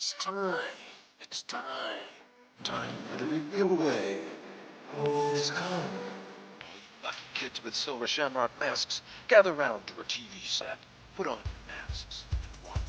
It's time. It's time. Time for the big giveaway. It's come. Lucky kids with Silver Shamrock masks, gather round to a TV set. Put on your masks. Watch.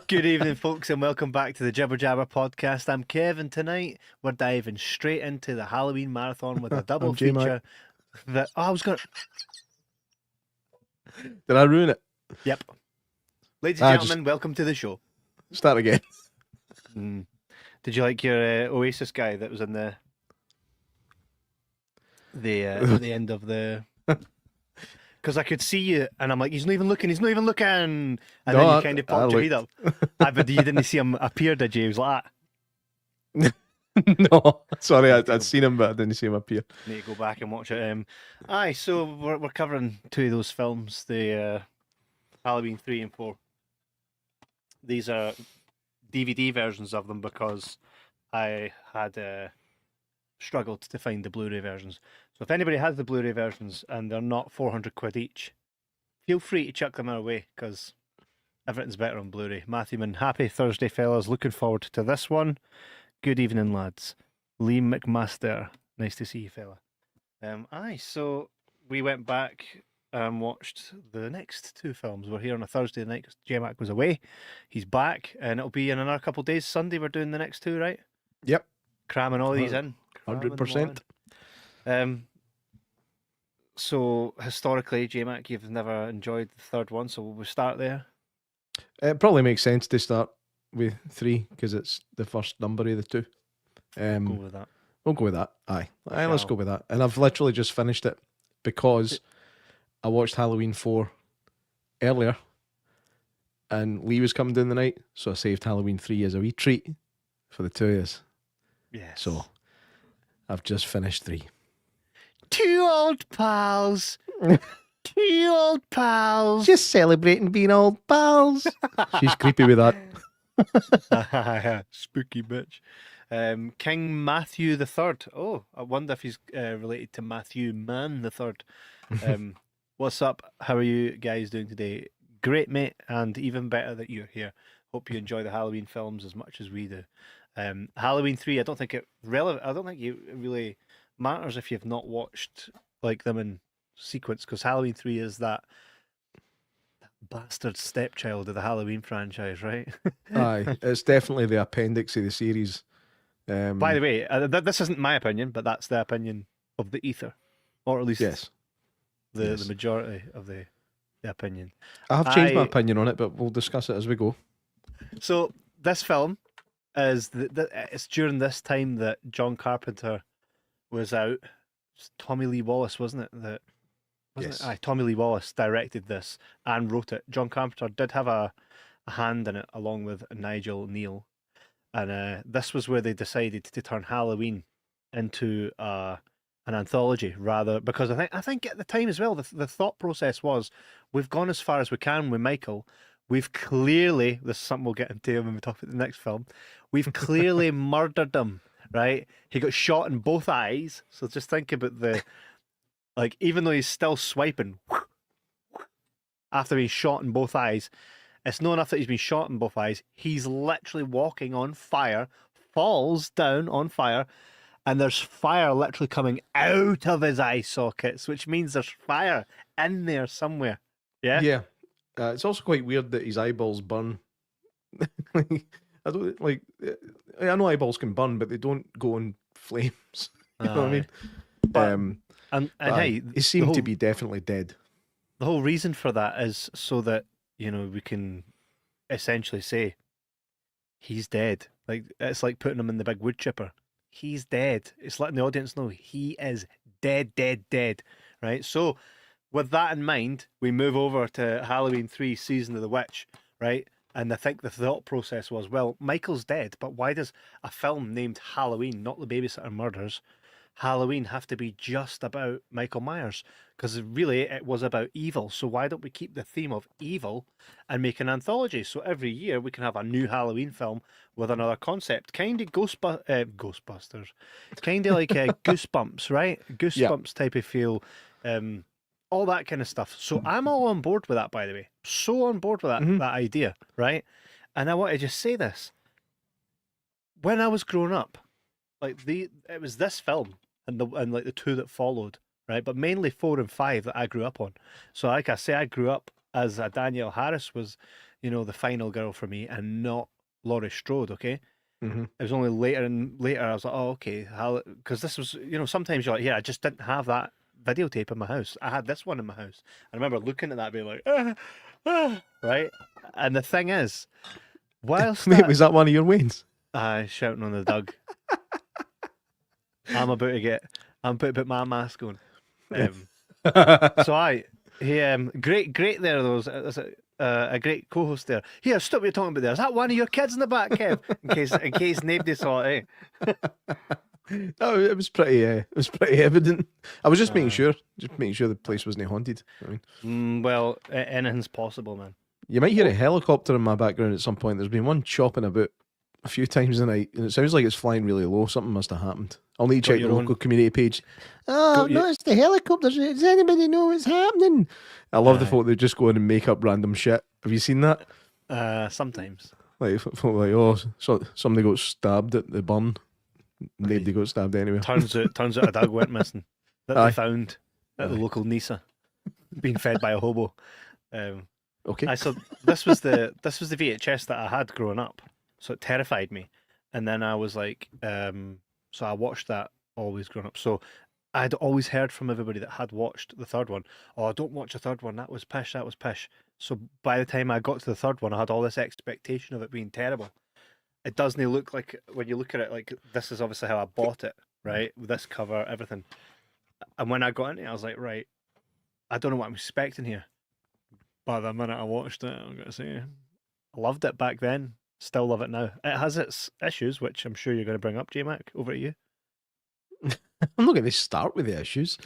Good evening, folks, and welcome back to the Jibber podcast. I'm Kev, and tonight we're diving straight into the Halloween marathon with a double Jay, feature. I was gonna. Did I ruin it? Yep. Ladies and gentlemen, welcome to the show. Start again. Did you like your Oasis guy that was in the at the end of the? Because I could see you, and I'm like, he's not even looking, and then you kind of popped your head up. But you didn't see him appear, did you? He was like that. No, sorry, I'd seen him, but I didn't see him appear. Need to go back and watch it. So we're covering two of those films, the Halloween 3 and 4. These are DVD versions of them because I had struggled to find the Blu-ray versions. So if anybody has the Blu-ray versions and they're not 400 quid each, feel free to chuck them our way because everything's better on Blu-ray. Matthewman, happy Thursday, fellas. Looking forward to this one. Good evening, lads. Liam McMaster, nice to see you, fella. So we went back and watched the next two films. We're here on a Thursday night because J-Mac was away. He's back, and it'll be in another couple of days. Sunday, we're doing the next two, right? Yep. Cramming all these in. 100%. So historically, J-Mac, you've never enjoyed the third one, so we'll start there. It probably makes sense to start with 3 because it's the first number of the two. Go with that. We'll go with that. Aye, let's go with that. And I've literally just finished it because I watched Halloween 4 earlier and Lee was coming down the night, so I saved Halloween 3 as a wee treat for the two of us. Yeah. So I've just finished 3. Two old pals. Two old pals. Just celebrating being old pals. She's creepy with that. Spooky bitch. King Matthew the Third. Oh, I wonder if he's related to Matthew Mann the Third. What's up? How are you guys doing today? Great, mate, and even better that you're here. Hope you enjoy the Halloween films as much as we do. Halloween 3, I don't think it really matters if you've not watched like them in sequence, because Halloween 3 is that bastard stepchild of the Halloween franchise, right? Aye, it's definitely the appendix of the series. By the way, this isn't my opinion, but that's the opinion of the ether, or at least the majority of the opinion. I have changed my opinion on it, but we'll discuss it as we go. So this film is it's during this time that John Carpenter was out. Tommy Lee Wallace, wasn't it? Yes. Tommy Lee Wallace directed this and wrote it. John Carpenter did have a hand in it along with Nigel Neal. And this was where they decided to turn Halloween into an anthology, rather, because I think at the time as well, the thought process was, we've gone as far as we can with Michael. We've clearly, this is something we'll get into when we talk about the next film, we've clearly murdered him, right? He got shot in both eyes. So just think about even though he's still swiping after being shot in both eyes, it's not enough that he's been shot in both eyes. He's literally walking on fire, falls down on fire, and there's fire literally coming out of his eye sockets, which means there's fire in there somewhere. Yeah. Yeah. It's also quite weird that his eyeballs burn. I don't like. I know eyeballs can burn, but they don't go in flames. You know what I mean? But, and But hey, he seemed the to whole- be definitely dead. The whole reason for that is so that, you know, we can essentially say he's dead. Like, it's like putting him in the big wood chipper. He's dead. It's letting the audience know he is dead, dead, dead. Right? So, with that in mind, we move over to Halloween 3 Season of the Witch, right? And I think the thought process was, well, Michael's dead, but why does a film named Halloween, not the Babysitter Murders, Halloween have to be just about Michael Myers? Because really it was about evil. So why don't we keep the theme of evil and make an anthology? So every year we can have a new Halloween film with another concept. Kind of Ghostbusters. Kind of like Goosebumps, right? Goosebumps type of feel. All that kind of stuff. So I'm all on board with that, by the way. So on board with that idea, right? And I want to just say this. When I was growing up, like it was this film and like the two that followed, right? But mainly 4 and 5 that I grew up on. So like I say, I grew up as Danielle Harris was, you know, the final girl for me, and not Laurie Strode. Okay. Mm-hmm. It was only later I was like, oh, okay, because this was, you know, sometimes you're like, yeah, I just didn't have that videotape in my house. I had this one in my house. I remember looking at that being like, right? And the thing is, whilst Mate, was that one of your wins? shouting on the Doug. I'm about to put my mask on. So great there. There was a great co-host there. Here, stop what you're talking about there. Is that one of your kids in the back, Kev? In case nobody saw it. Eh? No, it was pretty evident. I was just making sure the place wasn't haunted. I mean, Well, anything's possible, man. you might hear a helicopter in my background at some point. There's been one chopping about a few times a night, and it sounds like it's flying really low. Something must have happened. I'll need to check the local community page. Oh, I've noticed the helicopters. Does anybody know what's happening? I love the folk that just go in and make up random shit. Have you seen that? Sometimes. Like, folk like, oh, so somebody got stabbed at the burn. Nobody got stabbed anyway. Turns out a dog went missing that Aye. they found at the local Nisa, being fed by a hobo. Okay. So this was the VHS that I had growing up, so it terrified me. And then I was like, so I watched that always growing up. So I'd always heard from everybody that had watched the third one, oh, don't watch the third one. That was pish. So by the time I got to the third one, I had all this expectation of it being terrible. It doesn't look like, when you look at it, like, this is obviously how I bought it, right? With this cover, everything. And when I got into it, I was like, right, I don't know what I'm expecting here. But the minute I watched it, I'm going to say, I loved it back then. Still love it now. It has its issues, which I'm sure you're going to bring up, J-Mac. Over to you. I'm not going to start with the issues.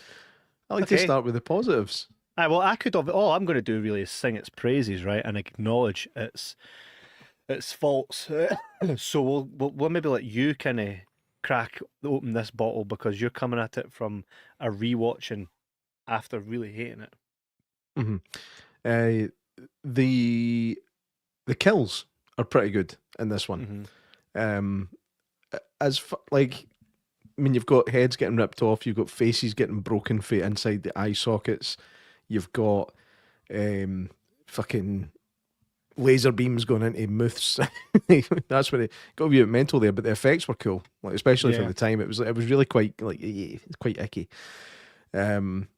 I like to start with the positives. Well, all I'm going to do really is sing its praises, right? And acknowledge its faults. So we'll maybe let you kind of open this bottle, because you're coming at it from a rewatching after really hating it. Mm-hmm. The kills are pretty good in this one. I mean, you've got heads getting ripped off, you've got faces getting broken for inside the eye sockets, you've got fucking laser beams going into mouths. That's what it got to be mental there, but the effects were cool, like especially for the time. It was really quite quite icky. And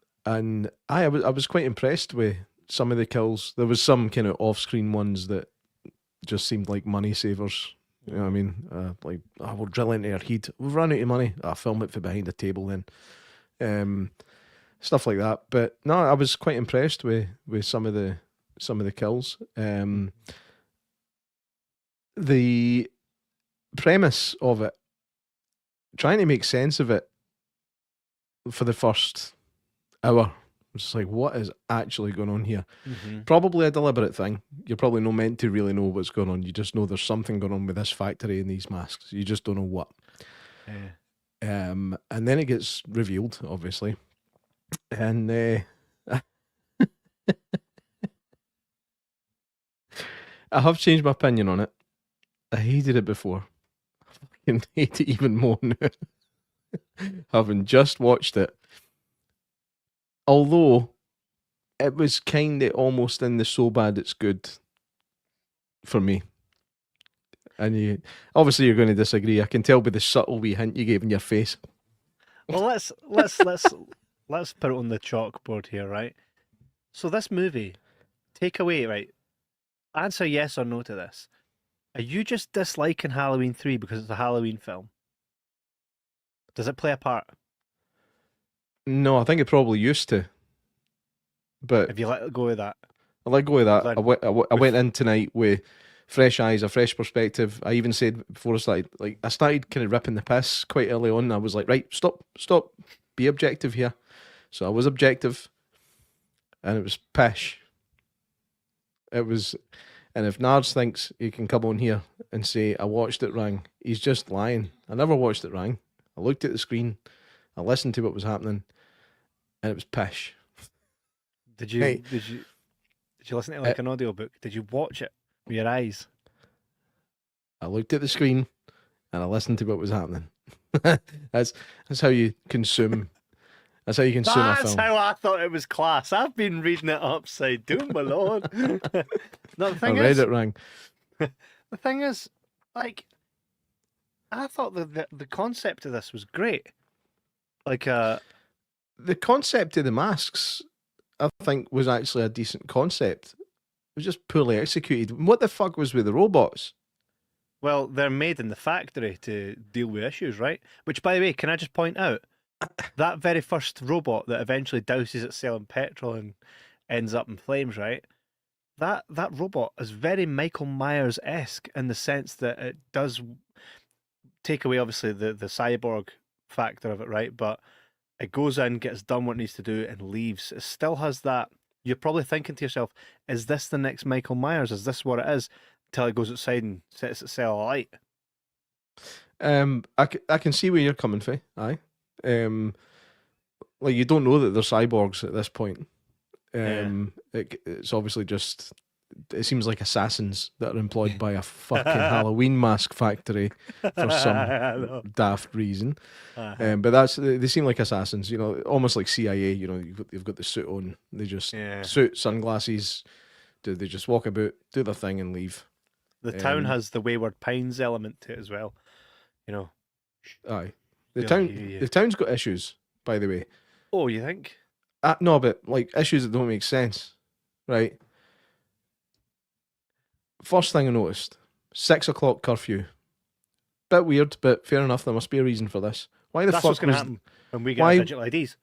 I was quite impressed with some of the kills. There was some kind of off-screen ones that just seemed like money savers. You know what I mean? We'll drill into your head. We've run out of money. I'll film it from behind the table then. Stuff like that. But no, I was quite impressed with some of the kills. The premise of it, trying to make sense of it for the first hour. I'm just like, what is actually going on here? Probably a deliberate thing. You're probably not meant to really know what's going on. You just know there's something going on with this factory and these masks. You just don't know what. And then it gets revealed, obviously. And I have changed my opinion on it. I hated it before. I fucking hate it even more now. Having just watched it. Although it was kind of almost in the so bad it's good for me. And you obviously you're going to disagree. I can tell by the subtle wee hint you gave in your face. Well, let's put it on the chalkboard here, right? So this movie, take away, right? Answer yes or no to this. Are you just disliking Halloween 3 because it's a Halloween film? Does it play a part? No, I think it probably used to. But If you let go of that. I let go of that. Glad- I went in tonight with fresh eyes, a fresh perspective. I even said before I started, like, I started kind of ripping the piss quite early on. I was like, right, stop, be objective here. So I was objective, and it was pish. It was, and if Nards thinks he can come on here and say I watched it wrong, he's just lying. I never watched it wrong. I looked at the screen, I listened to what was happening, and it was pish. Did you listen to it like an audiobook? Did you watch it with your eyes? I looked at the screen and I listened to what was happening. That's how you consume. That's how you consume a film. That's how I thought it was class. I've been reading it upside down, my lord. No, the I thing read it wrong. The thing is, like, I thought the concept of this was great. Like, the concept of the masks, I think, was actually a decent concept. It was just poorly executed. What the fuck was with the robots? well, they're made in the factory to deal with issues, right? Which, by the way, can I just point out, that very first robot that eventually douses itself in petrol and ends up in flames, right? That robot is very Michael Myers-esque in the sense that it does take away, obviously, the cyborg factor of it, right? But it goes in, gets done what it needs to do, and leaves. It still has that. You're probably thinking to yourself, is this the next Michael Myers? Is this what it is? Until it goes outside and sets itself alight. I can see where you're coming from. Aye. Like, you don't know that they're cyborgs at this point. It's obviously just, it seems like assassins that are employed by a fucking Halloween mask factory for some daft reason. But they seem like assassins, you know, almost like CIA. You know, you've got the suit on. They just suit, sunglasses. They just walk about, do their thing, and leave. The town has the Wayward Pines element to it as well. You know. Aye. The town's got issues, by the way. Oh, you think? No, but like issues that don't make sense, right? First thing I noticed, 6 o'clock curfew. Bit weird, but fair enough. There must be a reason for this. Why the That's fuck what's going to happen when we get our digital IDs.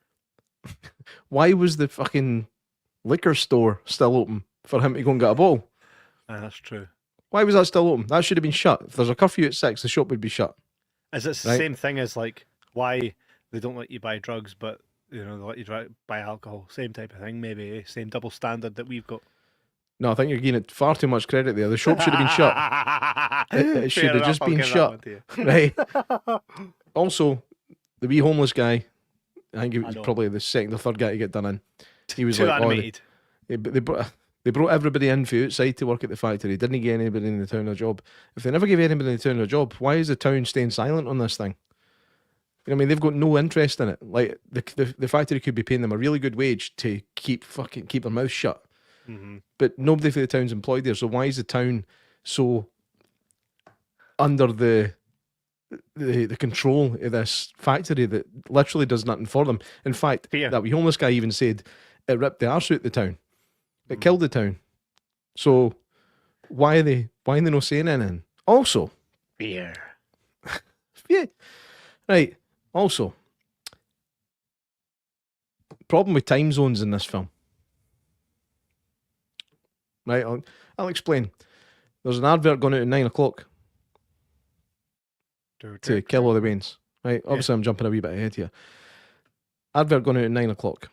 Why was the fucking liquor store still open for him to go and get a bottle? That's true. Why was that still open? That should have been shut. If there's a curfew at 6, the shop would be shut. Is it the same thing as like why they don't let you buy drugs, but you know they let you buy alcohol? Same type of thing, maybe. Same double standard that we've got. No, I think you're giving it far too much credit there. The shop should have been shut. It should have just been shut. Right. Also, the wee homeless guy, I think he was probably the second or third guy to get done in. He was too like, animated. They brought everybody in for outside to work at the factory. Didn't get anybody in the town a job. If they never gave anybody in the town a job, why is the town staying silent on this thing? You know, I mean, they've got no interest in it. Like the factory could be paying them a really good wage to keep their mouth shut. Mm-hmm. But nobody for the town's employed there. So why is the town so under the control of this factory that literally does nothing for them? In fact, that wee homeless guy even said it ripped the arse out the town. It killed the town. So why are they not saying anything? Also, fear. Yeah. Right. Also, problem with time zones in this film. Right, I'll explain. There's an advert going out at 9 o'clock to kill all the Waynes. Right, obviously I'm jumping a wee bit ahead here. Advert going out at 9 o'clock.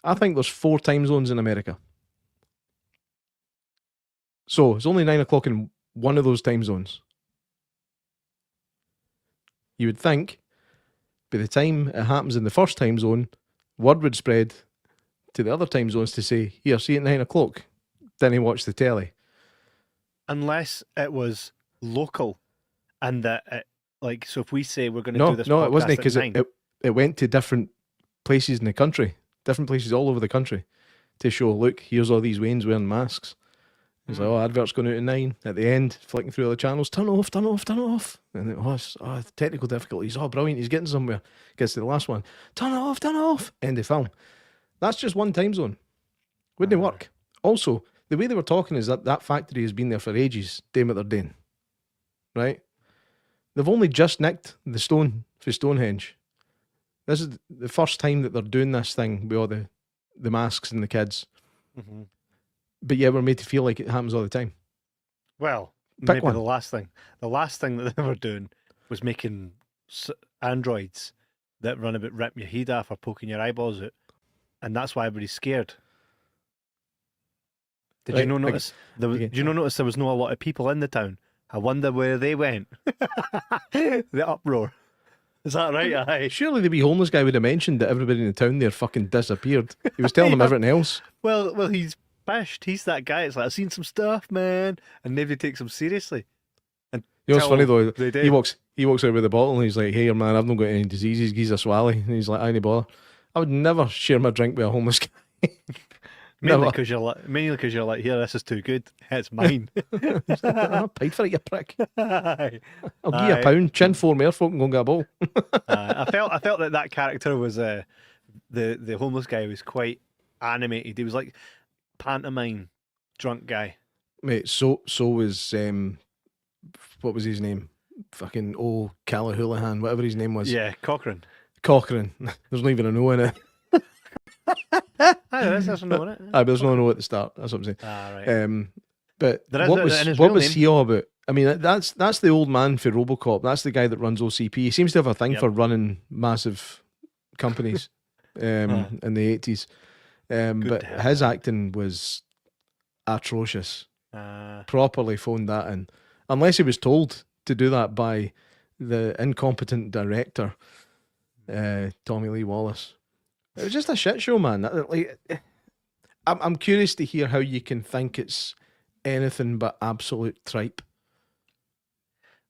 I think there's 4 time zones in America. So it's only 9 o'clock in one of those time zones. You would think by the time it happens in the first time zone, word would spread to the other time zones to say, here, see at 9 o'clock. Then he watched the telly. Unless it was local and that Like, so if we say we're going to No, do this no, podcast it wasn't at because 9, it went to different places in the country, different places all over the country, to show, look, here's all these Waynes wearing masks. It's like, oh, adverts going out at 9. At the end, flicking through all the channels, turn it off, turn it off, turn it off. And technical difficulties. Oh, brilliant, he's getting somewhere. Gets to the last one, turn it off, turn it off. End of film. That's just one time zone. Wouldn't work. Also, the way they were talking is that factory has been there for ages, doing what they're doing. Right? They've only just nicked the stone for Stonehenge. This is the first time that they're doing this thing with all the masks and the kids. Mm-hmm. But yeah, we're made to feel like it happens all the time. Well, Pick maybe one. the last thing that they were doing was making androids that run about ripping your head off or poking your eyeballs out, and that's why everybody's scared. Did you not notice? Did you not notice there was not a lot of people in the town? I wonder where they went. The uproar. Is that right? Aye. Surely the wee homeless guy would have mentioned that everybody in the town there fucking disappeared. He was telling them everything else. Well, he's pissed. He's that guy. It's like, I've seen some stuff, man, and nobody takes him seriously. And you know what's funny though? They do. He walks out with a bottle and he's like, "Hey, man, I've not got any diseases. Gives a swally." And he's like, "I ain't bother. I would never share my drink with a homeless guy." Mainly because you're like, here, this is too good. It's mine. I paid for it, you prick. Aye. I'll give you £1. Chin 4 more folk and go and get a bowl. I felt that character was the homeless guy was quite animated. He was like pantomime drunk guy. Mate, so was what was his name? Fucking Callahoulihan, whatever his name was. Yeah, Cochrane. There's not even a no in it. Aye, there's no in it. But there's no no at the start. That's what I'm saying. Right. But There is what in was his what real was name. he all about? I mean, that's the old man for RoboCop. That's the guy that runs OCP. He seems to have a thing Yep. for running massive companies in the 80s. But to have his acting was atrocious. Properly phoned that in. Unless he was told to do that by the incompetent director, Tommy Lee Wallace. It was just a shit show, man. I'm curious to hear how you can think it's anything but absolute tripe.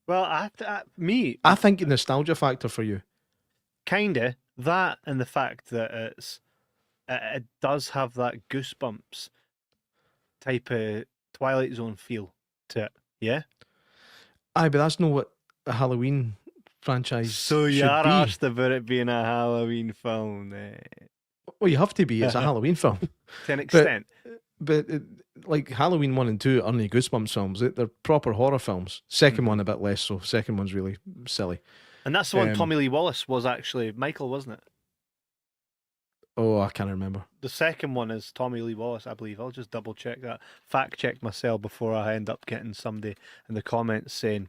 Well, I think nostalgia factor for you. kinda that, and the fact that it does have that goosebumps type of Twilight Zone feel to it. Yeah. Aye, but that's not what a Halloween franchise So should you're be. asked about it being a Halloween film, Well, you have to be. It's a Halloween film. to an extent. But like Halloween 1 and 2 aren't any Goosebumps films. They're proper horror films. Second one a bit less so. Second one's really silly. And that's the one Tommy Lee Wallace was actually Michael, wasn't it? Oh, I can't remember. The second one is Tommy Lee Wallace, I believe. I'll just double check that. Fact check myself before I end up getting somebody in the comments saying,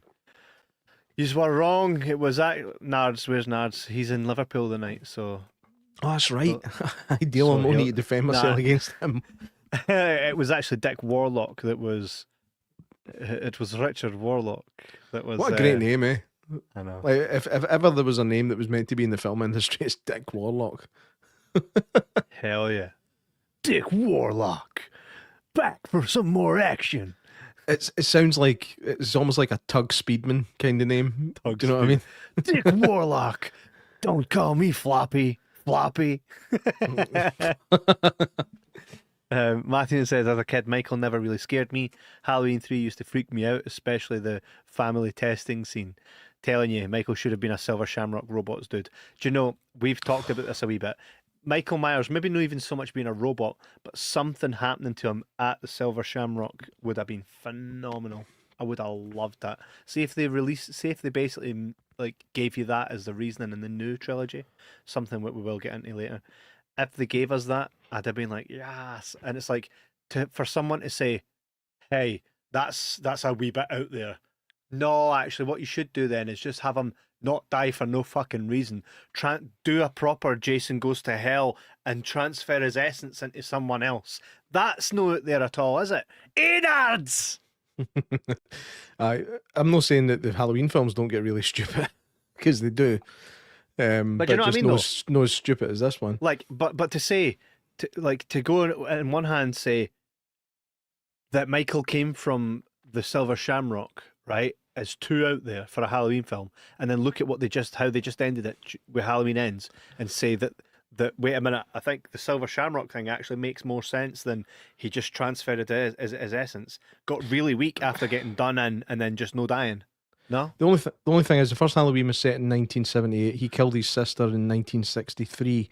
"You were wrong. It was Nards. Where's Nards? He's in Liverpool tonight." So, Oh, that's right. Ideal. so I'm only he'll- to defend myself Nah. against him. it was actually Dick Warlock that was. It was Richard Warlock that was. What a great name, eh? I know. Like if ever there was a name that was meant to be in the film industry, it's Dick Warlock. Hell yeah, Dick Warlock, back for some more action. It sounds like it's almost like a Tug Speedman kind of name. Tug Do you know what I mean? Dick Warlock, don't call me Floppy. Martin says, as a kid, Michael never really scared me. Halloween 3 used to freak me out, especially the family testing scene. Telling you, Michael should have been a Silver Shamrock robots dude. Do you know, we've talked about this a wee bit. Michael Myers, maybe not even so much being a robot, but something happening to him at the Silver Shamrock would have been phenomenal. I would have loved that. See if they basically like gave you that as the reasoning in the new trilogy, something that we will get into later. If they gave us that, I'd have been like, yes. And it's like for someone to say, hey, that's a wee bit out there. No, actually, what you should do then is just have him not die for no fucking reason. Do a proper Jason Goes to Hell and transfer his essence into someone else. That's no out there at all, is it? Innards! I'm not saying that the Halloween films don't get really stupid, because they do. But you know what I just mean, not as stupid as this one. Like, but to say, to go in one hand say that Michael came from the Silver Shamrock, right? is too out there for a Halloween film, and then look at how they just ended it with Halloween Ends, and say that wait a minute, I think the Silver Shamrock thing actually makes more sense than he just transferred it as essence. Got really weak after getting done in, and then just no dying. No, The only thing is, the first Halloween was set in 1978. He killed his sister in 1963.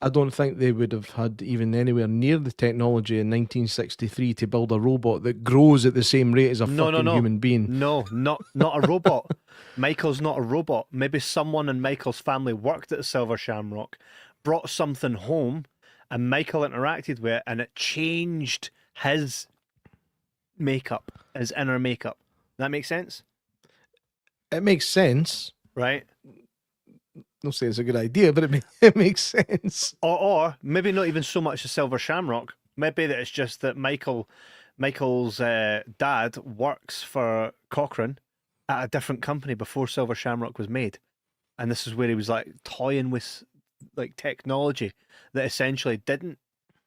I don't think they would have had even anywhere near the technology in 1963 to build a robot that grows at the same rate as a fucking human being. No, not a robot. Michael's not a robot. Maybe someone in Michael's family worked at the Silver Shamrock, brought something home, and Michael interacted with it, and it changed his makeup, his inner makeup. That makes sense? It makes sense. Right? Not saying it's a good idea, but it makes sense. Or maybe not even so much the Silver Shamrock. Maybe that it's just that Michael's dad works for Cochrane at a different company before Silver Shamrock was made, and this is where he was like toying with like technology that essentially didn't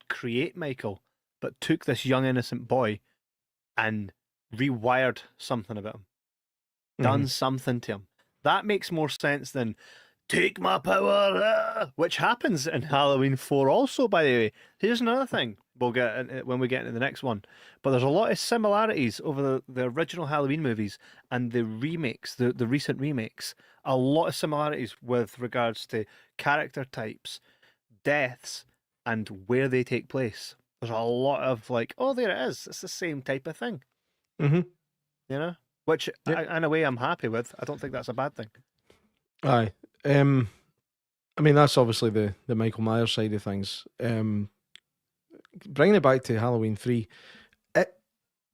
create Michael, but took this young innocent boy and rewired something about him, done something to him. That makes more sense than take my power, which happens in Halloween 4 also, by the way. Here's another thing we'll get into when we get into the next one. But there's a lot of similarities over the original Halloween movies and the remakes, the recent remakes. A lot of similarities with regards to character types, deaths, and where they take place. There's a lot of like, oh, there it is. It's the same type of thing. Mm-hmm. You know? Which, in a way, I'm happy with. I don't think that's a bad thing. Aye. I mean, that's obviously the Michael Myers side of things. Bringing it back to Halloween 3,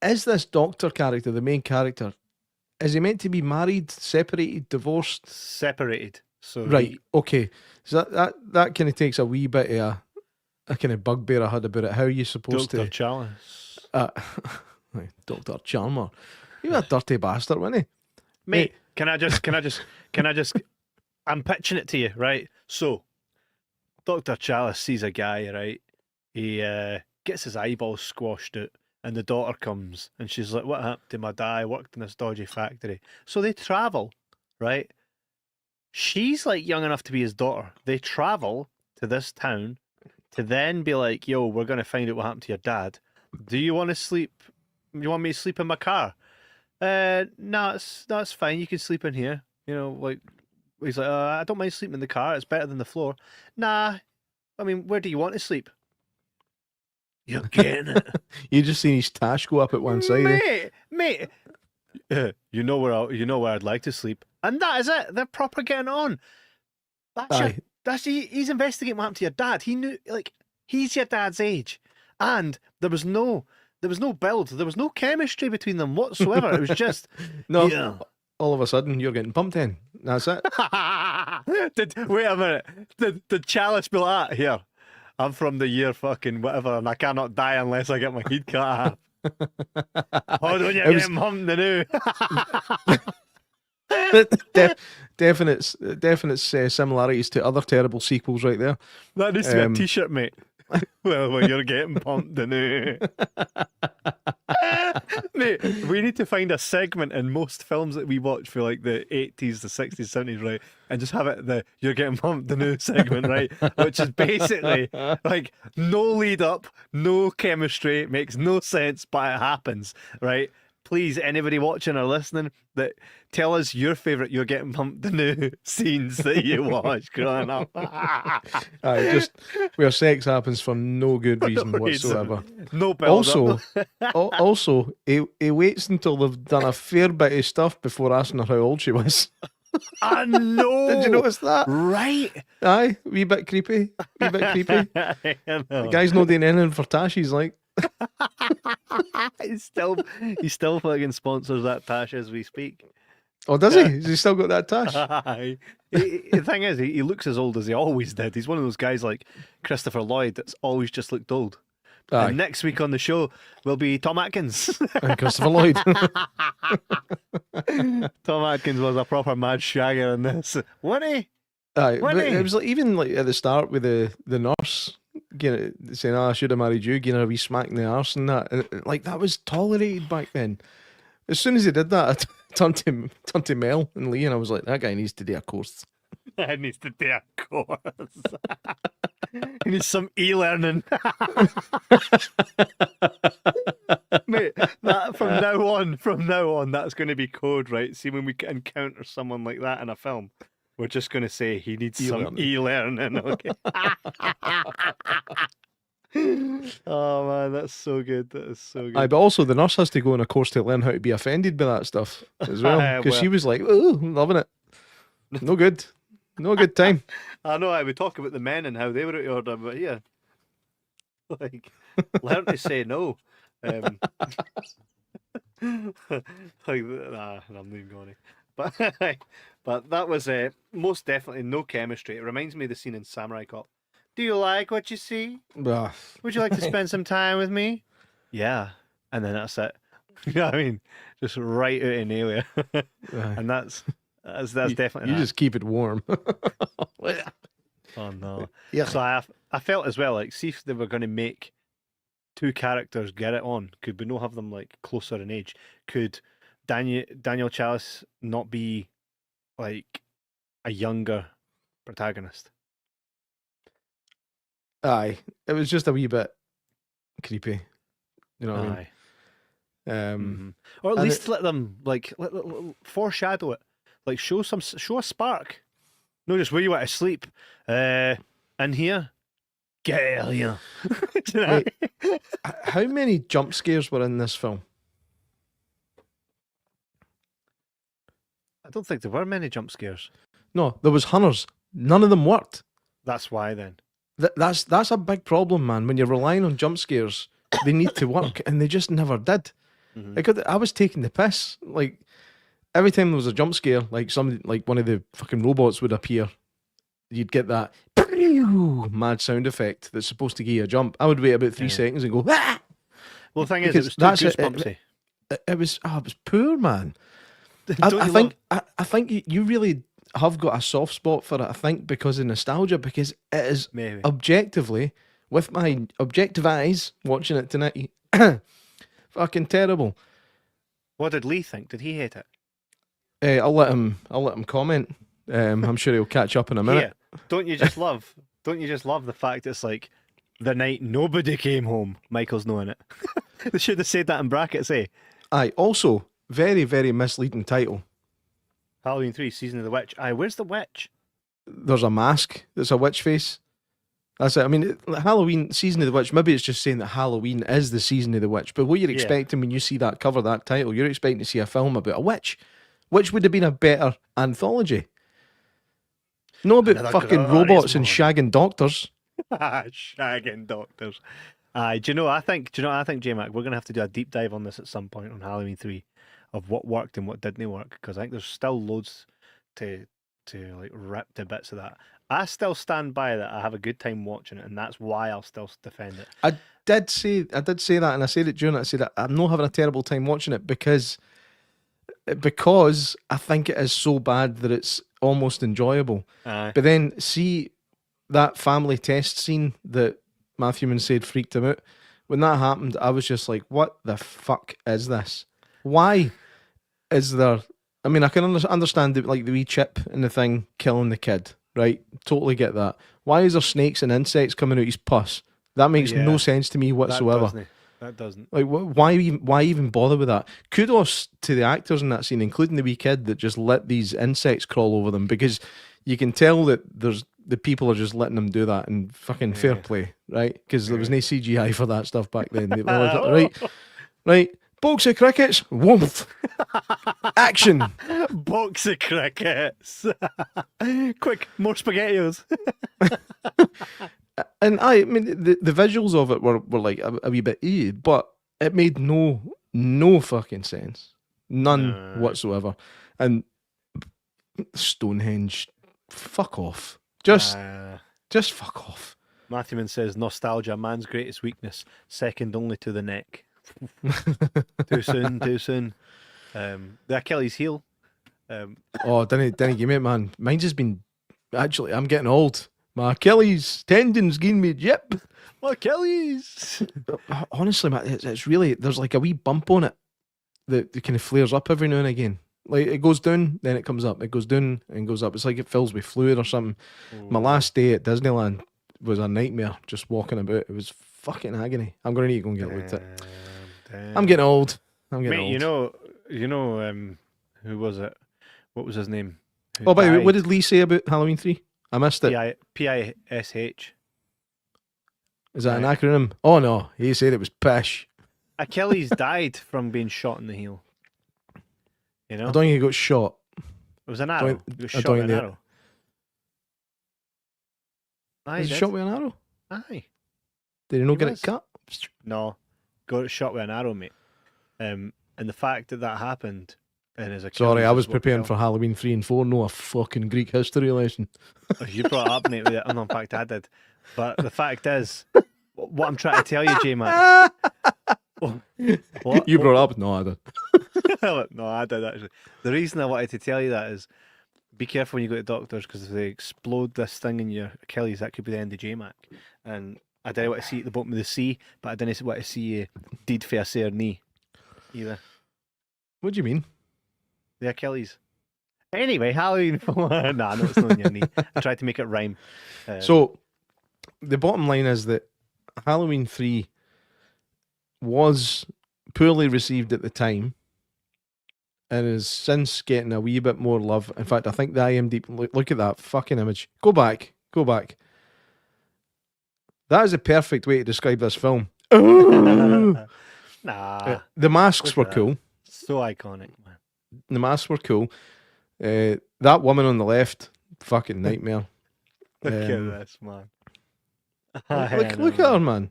is this doctor character, the main character, is he meant to be married, separated, divorced? Separated. So right, okay. So that kind of takes a wee bit of a kind of bugbear I had about it. How are you supposed Dr. to... Chalice. Dr. Charmer. He was a dirty bastard, wasn't he? Mate, can I just... I'm pitching it to you, right? So, Dr. Chalice sees a guy, right? He gets his eyeballs squashed out, and the daughter comes, and she's like, what happened to my dad? I worked in this dodgy factory. So they travel, right? She's like young enough to be his daughter. They travel to this town to then be like, yo, we're going to find out what happened to your dad. Do you want to sleep? You want me to sleep in my car? No, it's fine. You can sleep in here. You know, like... He's like, I don't mind sleeping in the car. It's better than the floor. Nah, I mean, where do you want to sleep? You're getting it. You just seen his tash go up at one side. Mate. You know where I'd like to sleep, and that is it. They're proper getting on. He's investigating what happened to your dad. He knew, like, he's your dad's age, and there was no build. There was no chemistry between them whatsoever. It was just no. Yeah. All of a sudden, you're getting pumped in. That's it. Wait a minute. Did Chalice be like, here, I'm from the year fucking whatever, and I cannot die unless I get my head cut off. Hold on, you're getting pumped now. Definite similarities to other terrible sequels right there. That needs to be a t-shirt, mate. Well, you're getting pumped now. Mate, we need to find a segment in most films that we watch for like the 80s, the 60s, 70s, right? And just have it the you're getting pumped the new segment, right? Which is basically like no lead up, no chemistry, makes no sense, but it happens, right? Please, anybody watching or listening, that tell us your favourite you're getting pumped the new scenes that you watch growing up. Just where sex happens for no good reason whatsoever. No build Also, he waits until they've done a fair bit of stuff before asking her how old she was. I know. Did you notice that? Right. Aye, wee bit creepy. The guy's not doing anything for Tash, he's like. He still fucking sponsors that Tash as we speak. Oh, does he? Has he still got that Tash? The thing is, he looks as old as he always did. He's one of those guys like Christopher Lloyd that's always just looked old. Aye. And next week on the show will be Tom Atkins. And Christopher Lloyd. Tom Atkins was a proper mad shagger in this. Wasn't he? Aye, but it was like, even like at the start with the nurse saying, I should have married you, giving her a wee smack in the arse and that. And, like, that was tolerated back then. As soon as he did that, I turned to Mel and Lee, and I was like, that guy needs to do a course. He needs to do a course. He needs some e-learning. Mate, that from now on, that's going to be code, right? See, when we encounter someone like that in a film, we're just going to say he needs some e-learning. Okay. Oh man, that's so good. That is so good. Aye, but also the nurse has to go on a course to learn how to be offended by that stuff as well, because she was like, "Oh, loving it." No good, no good time. I know. I would talk about the men and how they were out of order, but yeah, like learn to say no. Like, I'm not even going to. But that was most definitely no chemistry. It reminds me of the scene in Samurai Cop. Do you like what you see? Would you like to spend some time with me? Yeah. And then that's it. You know what I mean? Just right out in area. And that's definitely you just keep it warm. Oh no. Yeah. So I felt as well, like, see if they were going to make two characters get it on. Could we not have them like closer in age? Could Daniel Chalice not be like a younger protagonist? Aye, it was just a wee bit creepy. You know what I mean? Or at least let them like foreshadow it, like show a spark. No, just where you want to sleep. In here, get out of here. Wait, how many jump scares were in this film? I don't think there were many jump scares. No, there was hunters. None of them worked. That's why then. That's a big problem, man. When you're relying on jump scares, they need to work, and they just never did. I was taking the piss. Like every time there was a jump scare, like somebody, like one of the fucking robots would appear, you'd get that mad sound effect that's supposed to give you a jump. I would wait about 3 seconds and go, ah! Well, the thing is, it was too goosebumpsy. It was poor, man. I think you really have got a soft spot for it, I think, because of nostalgia, because it is objectively, with my objective eyes watching it tonight, fucking terrible. What did Lee think? Did he hate it? I'll let him comment. I'm sure he'll catch up in a minute. Yeah. Don't you just love the fact it's like the night nobody came home, Michael's knowing it. They should have said that in brackets, eh? Aye, also very, very misleading title. Halloween 3, Season of the Witch. Aye, where's the witch? There's a mask that's a witch face. That's it. I mean, Halloween, Season of the Witch, maybe it's just saying that Halloween is the Season of the Witch, but what you're expecting when you see that cover, that title, you're expecting to see a film about a witch, which would have been a better anthology. Not about fucking robots and shagging doctors. Shagging doctors. Aye, do you know what I think, J-Mac? We're going to have to do a deep dive on this at some point on Halloween 3 of what worked and what didn't work, because I think there's still loads to like rip to bits of that. I still stand by that. I have a good time watching it, and that's why I'll still defend it. I did say that, and I said it during it. I said I'm not having a terrible time watching it because I think it is so bad that it's almost enjoyable. Aye. But then see that family test scene that Matthewman said freaked him out. When that happened, I was just like, what the fuck is this? Why is there... I mean, I can understand the wee chip and the thing killing the kid, right? Totally get that. Why is there snakes and insects coming out his pus? That makes no sense to me whatsoever. That doesn't. Like, why even bother with that? Kudos to the actors in that scene, including the wee kid that just let these insects crawl over them, because you can tell that the people are just letting them do that, and fucking fair play, right? Because there was no CGI for that stuff back then. They were right. Box of crickets, woof. Action. Box of crickets. Quick, more SpaghettiOs. And I mean, the visuals of it were like a wee bit but it made no fucking sense. None whatsoever. And Stonehenge, fuck off. Just fuck off. Matthewman says, nostalgia, man's greatest weakness, second only to the neck. Too soon. The Achilles heel. Didn't give me it, man. Mine's just been... Actually, I'm getting old. My Achilles tendon's giving me jip. My Achilles. Honestly, man, it's really... There's like a wee bump on it that kind of flares up every now and again. Like it goes down, then it comes up. It goes down and goes up. It's like it fills with fluid or something. My last day at Disneyland was a nightmare. Just walking about, it was fucking agony. I'm gonna need to go and get looked at. Damn. I'm getting old. I'm getting Mate, old. who was it? What was his name? Oh, by the way, what did Lee say about Halloween 3? I missed it. Pish. Is that an acronym? Oh no, he said it was pish. Achilles died from being shot in the heel. You know, I don't think he got shot. it was an arrow. He was I shot don't with an think arrow. Aye, Was he did. shot with an arrow? Aye. Did he not He get was. it cut? No, got shot with an arrow, mate. And the fact that happened in his Achilles. Sorry, I was is what preparing killed- for Halloween 3 and 4. No, a fucking Greek history lesson. Oh, you brought it up, mate. With it. Oh, no, in fact, I did. But the fact is, what I'm trying to tell you, J-Mac. What? You brought it up? No, I did. No, I did actually. The reason I wanted to tell you that is be careful when you go to doctors because if they explode this thing in your Achilles, that could be the end of J-Mac. And I didn't want to see it at the bottom of the sea, but I didn't want to see you deed for a sore knee either. What do you mean? The Achilles. Anyway, Halloween 4. Nah, no, it's not on your knee. I tried to make it rhyme. So, the bottom line is that Halloween 3 was poorly received at the time and is since getting a wee bit more love. In fact, I think the IMDb, look at that fucking image. Go back. That is a perfect way to describe this film. Nah. The masks Look were at that. cool. So iconic, man. The masks were cool. That woman on the left, fucking nightmare. Look Um, at this, man. Look at her, man.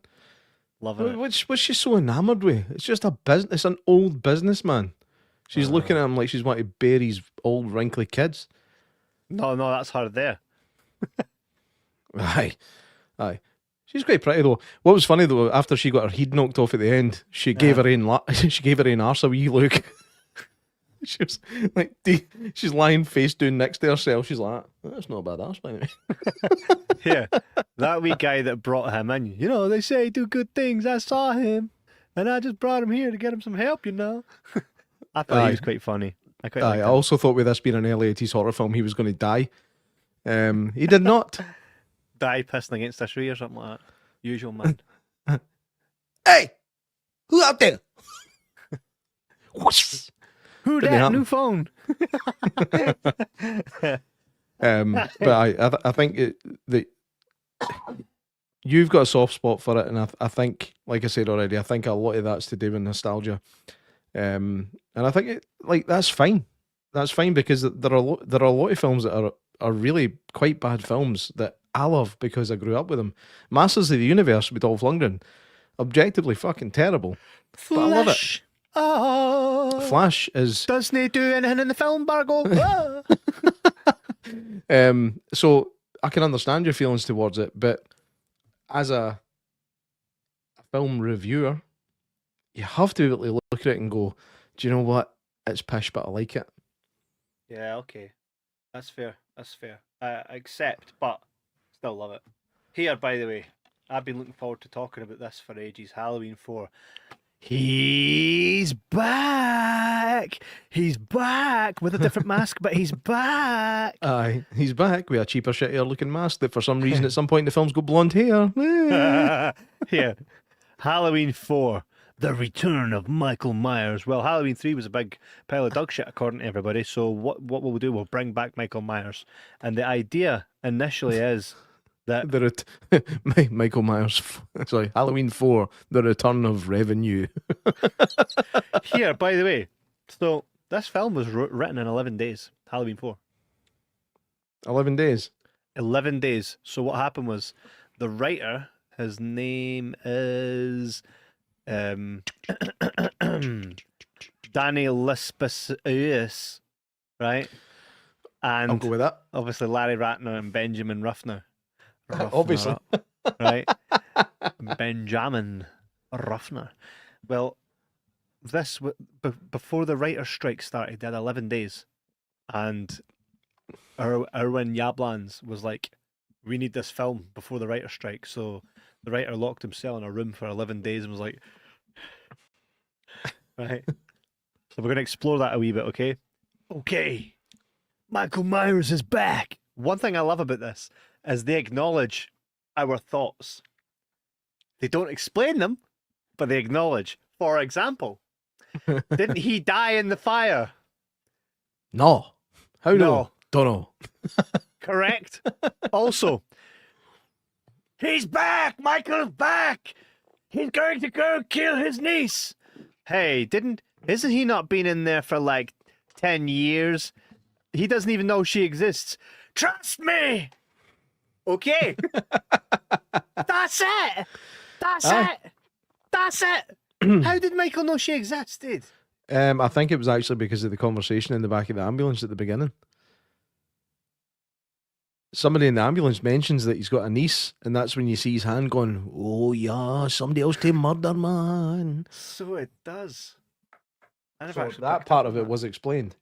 Loving it. What's she so enamoured with? It's just a business. It's an old businessman. She's looking at him like she's wanting to bury his old wrinkly kids. No, that's her there. Aye. She's quite pretty though. What was funny though, after she got her head knocked off at the end, she gave her own she gave her own arse a wee look. She was like, she's lying face down next to herself. She's like, that's not a bad arse by the way. Yeah, that wee guy that brought him in. You know, they say do good things. I saw him, and I just brought him here to get him some help. You know, I thought he was quite funny. I quite liked I him. also thought with this being an early 80s horror film, he was going to die. He did not. Die pissing against a tree or something like that. Usual man. Hey, who out there? Whoosh. Who Didn't that happen. new phone? But I think that you've got a soft spot for it, and I think, like I said already, I think a lot of that's to do with nostalgia. And I think that's fine. That's fine because there are a lot of films that are really quite bad films that I love because I grew up with them. Masters of the Universe with Dolph Lundgren, objectively fucking terrible. But I love it. Oh, Flash is doesn't he do anything in the film, Bargo? so I can understand your feelings towards it, but as a film reviewer, you have to be able to look at it and go, do you know what? It's pish, but I like it. Yeah, okay. That's fair. I accept, but still love it. Here, by the way, I've been looking forward to talking about this for ages. Halloween 4. He's back! He's back with a different mask, but he's back! Aye, he's back with a cheaper, shittier looking mask that for some reason at some point in the film's got blonde hair. Here, Halloween 4. The Return of Michael Myers. Well, Halloween 3 was a big pile of dog shit, according to everybody. So what we'll do, we'll bring back Michael Myers. And the idea initially is that... Michael Myers, sorry, Halloween 4, The Return of Revenue. Here, by the way, so this film was written in 11 days. Halloween 4. 11 days. 11 days. So what happened was the writer, his name is... Danny Lispicius, right? And I'll go with that. obviously Larry Ratner and Benjamin Ruffner. Obviously. Right? Benjamin Ruffner. Well, this before the writer's strike started, they had 11 days, and Erwin Yablans was like, "We need this film before the writer's strike." So the writer locked himself in a room for 11 days and was like, "Right." So we're going to explore that a wee bit, okay? Okay, Michael Myers is back. One thing I love about this is they acknowledge our thoughts. They don't explain them, but they acknowledge. For example, didn't he die in the fire? No. How no? No. Don't know. Correct. Also, he's back. Michael's back. He's going to go kill his niece. Hey, isn't he not been in there for like 10 years? He doesn't even know she exists. Trust me. Okay. That's it. That's it. That's it. How did Michael know she existed? I think it was actually because of the conversation in the back of the ambulance at the beginning. Somebody in the ambulance mentions that he's got a niece, and that's when you see his hand going, oh yeah, somebody else to murder, man. So it does. I never So actually that picked part up of on it that. was explained.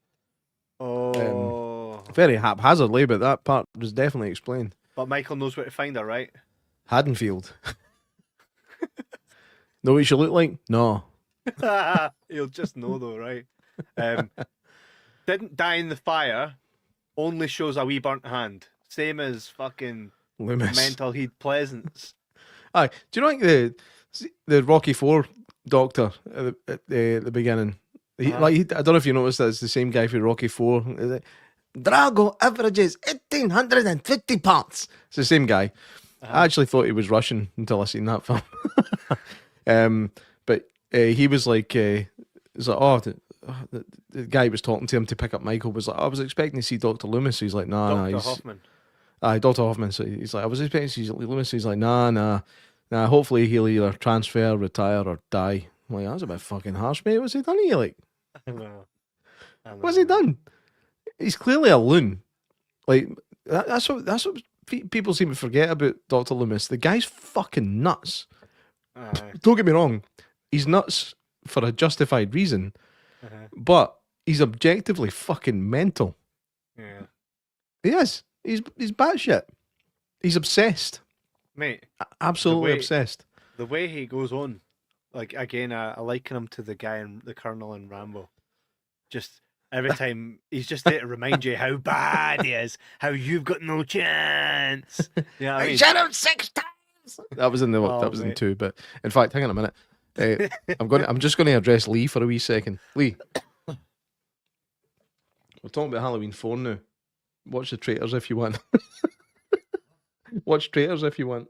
Oh. Very haphazardly, but that part was definitely explained. But Michael knows where to find her, right? Haddonfield. Know what she looked like? No. He'll just know though, right? Didn't die in the fire, only shows a wee burnt hand. Same as fucking Loomis. mental heat pleasance. Aye. Do you know like the Rocky IV doctor at the beginning? I don't know if you noticed that it's the same guy for Rocky IV. He's like, Drago averages 1,850 pounds. It's the same guy. I actually thought he was Russian until I seen that film. But he was like, the guy was talking to him to pick up Michael was like, I was expecting to see Dr. Loomis. He's like, nah, Dr. he's Hoffman. Dr. Hoffman. So he's like, I was expecting to see Loomis. He's like, nah. Hopefully he'll either transfer, retire, or die. I'm like, that's a bit fucking harsh, mate. What's he done to you? Like, I know. what's he done? He's clearly a loon. Like that's what people seem to forget about Dr. Loomis. The guy's fucking nuts. Don't get me wrong, he's nuts for a justified reason, but he's objectively fucking mental. Yeah. He is. He's batshit. He's obsessed. Mate. Absolutely obsessed. The way he goes on, like again, I liken him to the guy in the Colonel in Rambo. Just every time he's just there to remind you how bad he is, how you've got no chance. You know what I mean? Shut him 6 times. That was in the that was in 2, but in fact, hang on a minute. I'm just going to address Lee for a wee second. Lee, we're talking about Halloween 4 now. Watch the traitors if you want. Watch traitors if you want.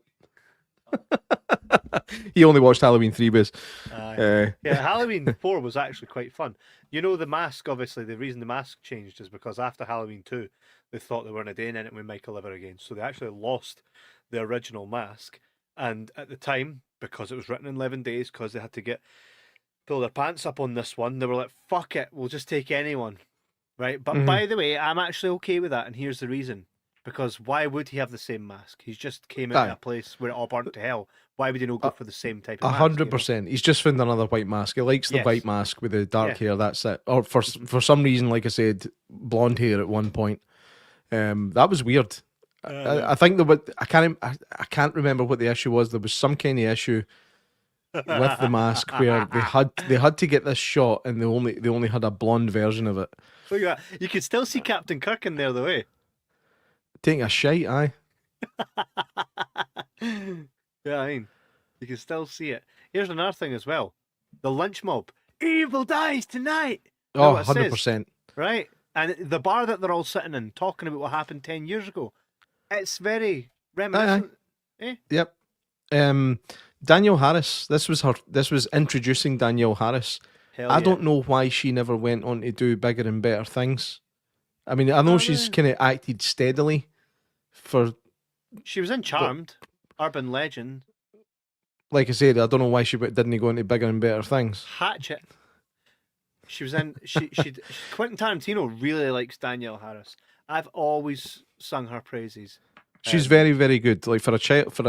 He only watched Halloween 3 base. Yeah, Halloween 4 was actually quite fun. You know, the mask, obviously, the reason the mask changed is because after Halloween 2, they thought they weren't doing it with Michael ever again. So they actually lost the original mask. And at the time, because it was written in 11 days, because they had to pull their pants up on this one, they were like, fuck it, we'll just take anyone. Right? But by the way, I'm actually okay with that. And here's the reason. Because why would he have the same mask? He's just came out of a place where it all burnt to hell. Why would he not go for the same type of mask? 100%. He's just found another white mask. He likes the white mask with the dark hair. That's it. Or for some reason, like I said, blonde hair at one point. That was weird. I think I can't remember what the issue was. There was some kind of issue with the mask where they had to get this shot, and they only had a blonde version of it. Look at that. You could still see Captain Kirk in there, though, eh? Taking a shite, aye. Yeah, I mean, you can still see it. Here's another thing as well. The lynch mob. Evil dies tonight. Oh, 100%. Right? And the bar that they're all sitting in, talking about what happened 10 years ago. It's very reminiscent. Eh? Yep. Danielle Harris. This was introducing Danielle Harris. I don't know why she never went on to do bigger and better things. I mean, I know she's kind of acted steadily for... She was in Charmed, Urban Legend. Like I said, I don't know why she didn't go into bigger and better things. Hatchet. She was in... Quentin Tarantino really likes Danielle Harris. I've always sung her praises. She's very, very good. Like for a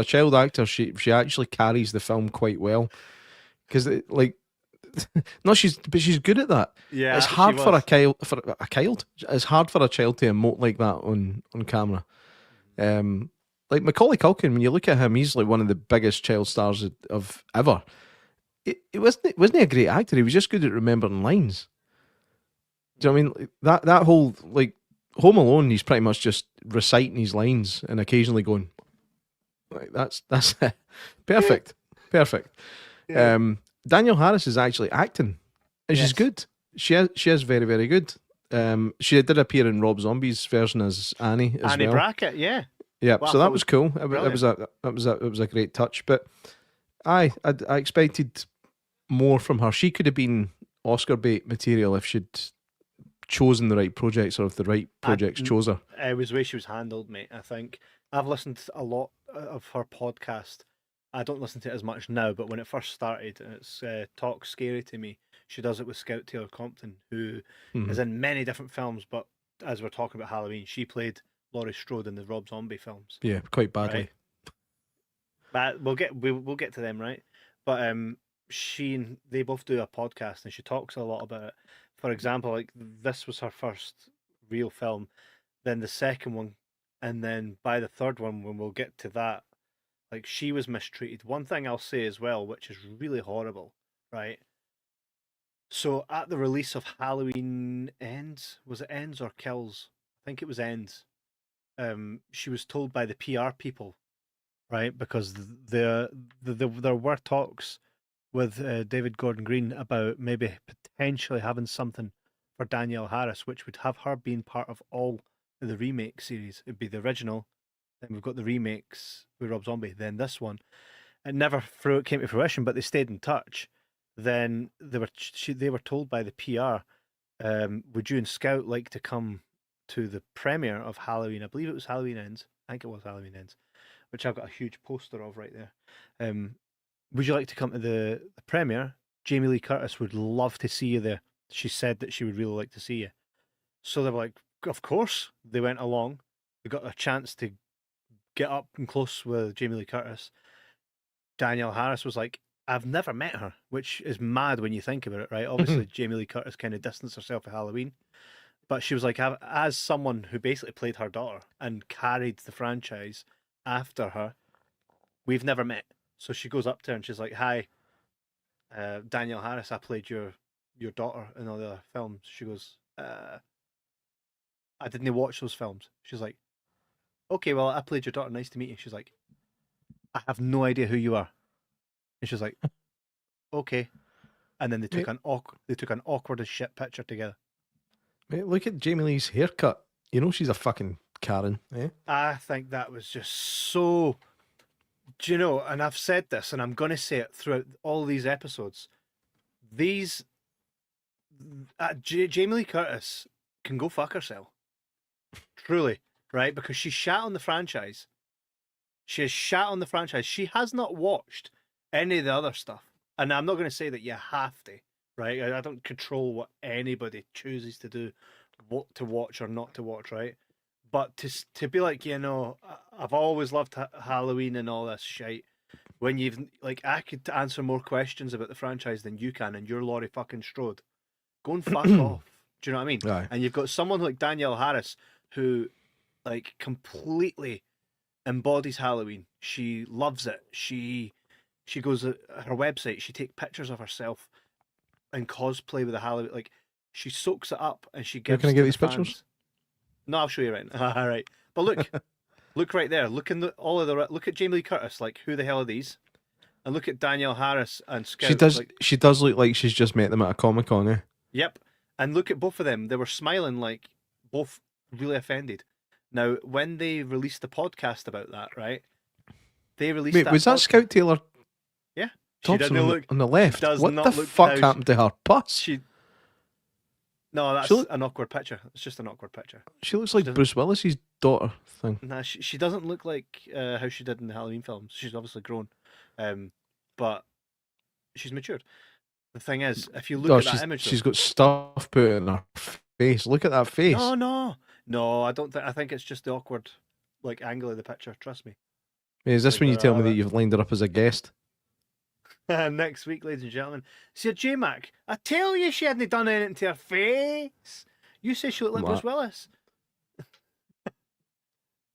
child actor, she actually carries the film quite well. Because no, she's good at that. Yeah, it's hard for a child. It's hard for a child to emote like that on camera. Like Macaulay Culkin, when you look at him, he's like one of the biggest child stars of ever. It wasn't a great actor. He was just good at remembering lines. Do you know what I mean? That whole like Home Alone, he's pretty much just reciting his lines and occasionally going like that's perfect, perfect. Yeah. Danielle Harris is actually acting, and she's Yes. good. She is very very good. She did appear in Rob Zombie's version as Annie as Annie well. Brackett, yeah. Yeah, Well, I so thought that it was cool. It was a great touch. But I expected more from her. She could have been Oscar bait material if she'd chosen the right projects or if the right projects chose her. It was the way she was handled, mate. I think I've listened to a lot of her podcast. I don't listen to it as much now, but when it first started, and it's Talk Scary to Me, she does it with Scout Taylor Compton, who is in many different films. But as we're talking about Halloween, she played Laurie Strode in the Rob Zombie films. Yeah, quite badly. Right? But we'll get to them, right? But she and they both do a podcast, and she talks a lot about it. For example, like this was her first real film, then the second one, and then by the third one, when we'll get to that, like she was mistreated. One thing I'll say as well, which is really horrible, right? So at the release of Halloween Ends, was it Ends or Kills? I think it was Ends. She was told by the PR people, right? Because there were talks with David Gordon Green about maybe potentially having something for Danielle Harris, which would have her being part of all of the remake series. It'd be the original, then we've got the remakes with Rob Zombie, then this one. It never came to fruition, but they stayed in touch. Then they were told by the PR, would you and Scout like to come to the premiere of Halloween? I believe it was Halloween Ends. I think it was Halloween Ends, which I've got a huge poster of right there. Would you like to come to the premiere? Jamie Lee Curtis would love to see you there. She said that she would really like to see you. So they were like, of course. They went along. They got a chance to get up and close with Jamie Lee Curtis. Danielle Harris was like, I've never met her, which is mad when you think about it, right? Obviously, Jamie Lee Curtis kind of distanced herself at Halloween. But she was like, as someone who basically played her daughter and carried the franchise after her, we've never met. So she goes up to her and she's like, hi, Danielle Harris, I played your daughter in all the other films. She goes, I didn't watch those films. She's like, okay, well, I played your daughter. Nice to meet you. She's like, I have no idea who you are. And she's like, okay. And then they took an awkward as shit picture together. Mate, look at Jamie Lee's haircut. You know she's a fucking Karen, eh? I think that was just so. Do you know? And I've said this, and I'm going to say it throughout all these episodes. Jamie Lee Curtis can go fuck herself. Truly, right? Because she shat on the franchise. She has shat on the franchise. She has not watched any of the other stuff. And I'm not going to say that you have to, right? I don't control what anybody chooses to do, what to watch or not to watch, right? But to be like, I've always loved Halloween and all this shit. When you've like, I could answer more questions about the franchise than you can, and you're Laurie fucking Strode. Go and fuck off. Do you know what I mean? Aye. And you've got someone like Danielle Harris who, like, completely embodies Halloween. She loves it. She goes to her website. She takes pictures of herself and cosplay with the Halloween. Like, she soaks it up and she gives. Can I to get the these fans. pictures? No, I'll show you right now. All right, but look, look right there. Look in look at Jamie Lee Curtis. Like, who the hell are these? And look at Danielle Harris and Scout. She does. Like, She does look like she's just met them at a Comic-Con, eh? yep. And look at both of them. They were smiling, like both really offended. Now, when they released the podcast about that, right? They released. Wait, was that Scout Taylor? Yeah, Thompson on the left. does What not the look fuck how happened to her puss? No, that's She an awkward picture. It's just an awkward picture. She looks like doesn't- Bruce Willis's daughter thing. Nah, she doesn't look like how she did in the Halloween films. She's obviously grown, but she's matured. The thing is, if you look at that image, she's got stuff put in her face. Look at that face. no, I don't think. I think it's just the awkward, like, angle of the picture. Trust me. Is this Like, when you tell me that that- you've lined her up as a guest? Next week, ladies and gentlemen. See, J-Mac, I tell you, she hadn't done anything to her face. You say she looked like What? Bruce Willis.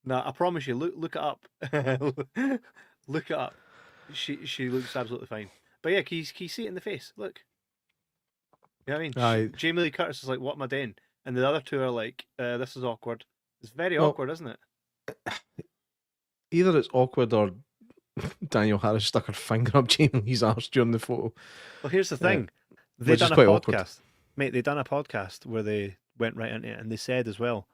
No, I promise you. Look it up. Look it up. She looks absolutely fine. But yeah, can you see it in the face? Look. You know what I mean? Aye. Jamie Lee Curtis is like, what am I doing? And the other two are like, this is awkward. It's very Well, awkward, isn't it? Either it's awkward or Daniel Harris stuck her finger up Jamie Lee's arse during the photo. Well, here's the thing. They which is done a quite podcast. awkward. Mate, they done a podcast where they went right into it, and they said as well,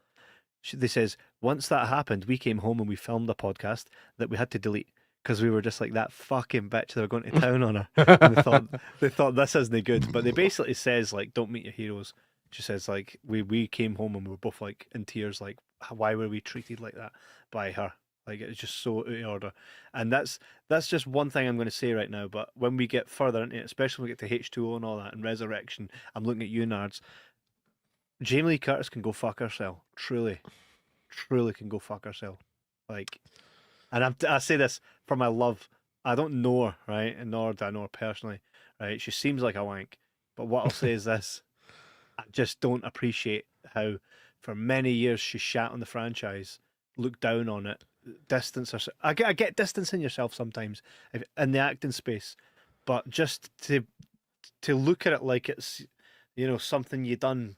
they says, once that happened, we came home and we filmed a podcast that we had to delete because we were just like, that fucking bitch, they were going to town on her. And they thought this isn't good. But they basically says, like, don't meet your heroes. She says, like, we came home and we were both like in tears, like, why were we treated like that by her? Like, it's just so out of order. And that's just one thing I'm going to say right now. But when we get further into it, especially when we get to H2O and all that and Resurrection, I'm looking at you, Nards. Jamie Lee Curtis can go fuck herself. Truly can go fuck herself. Like, and I say this for my love. I don't know her, right? And nor do I know her personally, right? She seems like a wank. But what I'll say is this. I just don't appreciate how for many years she shat on the franchise, looked down on it, distance herself. I get distancing yourself sometimes in the acting space, but just to look at it like it's, you know, something you done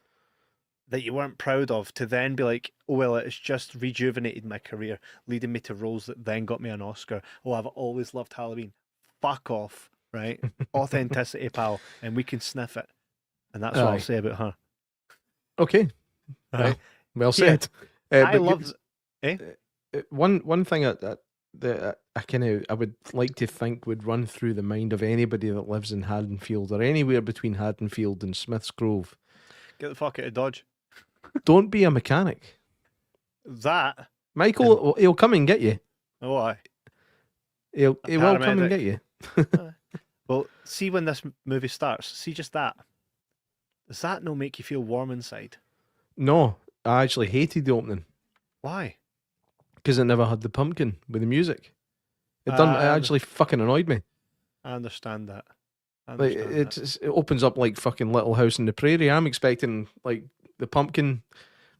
that you weren't proud of, to then be like, oh well, it's just rejuvenated my career, leading me to roles that then got me an Oscar. Oh, I've always loved Halloween. Fuck off, right? Authenticity, pal, and we can sniff it. And that's what I'll say about her. Okay. Right. Well said. I love. One thing that I would like to think would run through the mind of anybody that lives in Haddonfield or anywhere between Haddonfield and Smiths Grove. Get the fuck out of Dodge. Don't be a mechanic. That Michael, he'll come and get you. Oh, aye. He will come and get you. Well, see when this movie starts. See just that. Does that not make you feel warm inside? No, I actually hated the opening. Why? Because it never had the pumpkin with the music. It actually fucking annoyed me. I understand that. It opens up like fucking Little House on the Prairie. I'm expecting like the pumpkin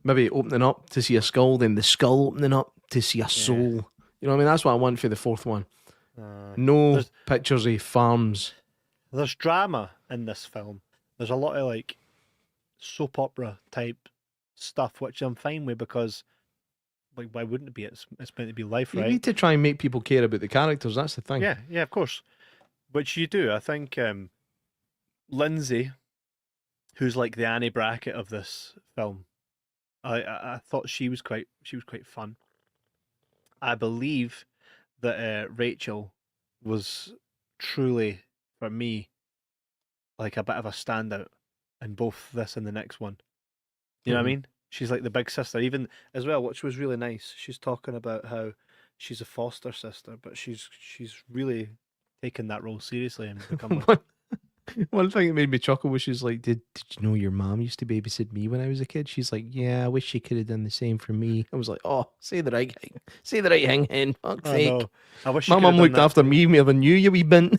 maybe opening up to see a skull, then the skull opening up to see a soul. You know what I mean? That's what I want for the fourth one. No pictures of farms. There's drama in this film. There's a lot of like soap opera type stuff, which I'm fine with because, like, why wouldn't it be? It's meant to be life, right? You need to try and make people care about the characters. That's the thing. Yeah, of course. Which you do. I think Lindsay, who's like the Annie Brackett of this film, I thought she was quite fun. I believe that Rachel was truly, for me, like a bit of a standout in both this and the next one. You know what I mean? She's like the big sister, even as well, which was really nice. She's talking about how she's a foster sister, but she's really taken that role seriously and become One thing that made me chuckle was she's like, did you know your mom used to babysit me when I was a kid? She's like, yeah, I wish she could have done the same for me. I was like, oh, say the right thing. Say the right thing, hen. Fuck's sake. I wish my mum looked after me more than you wee bint.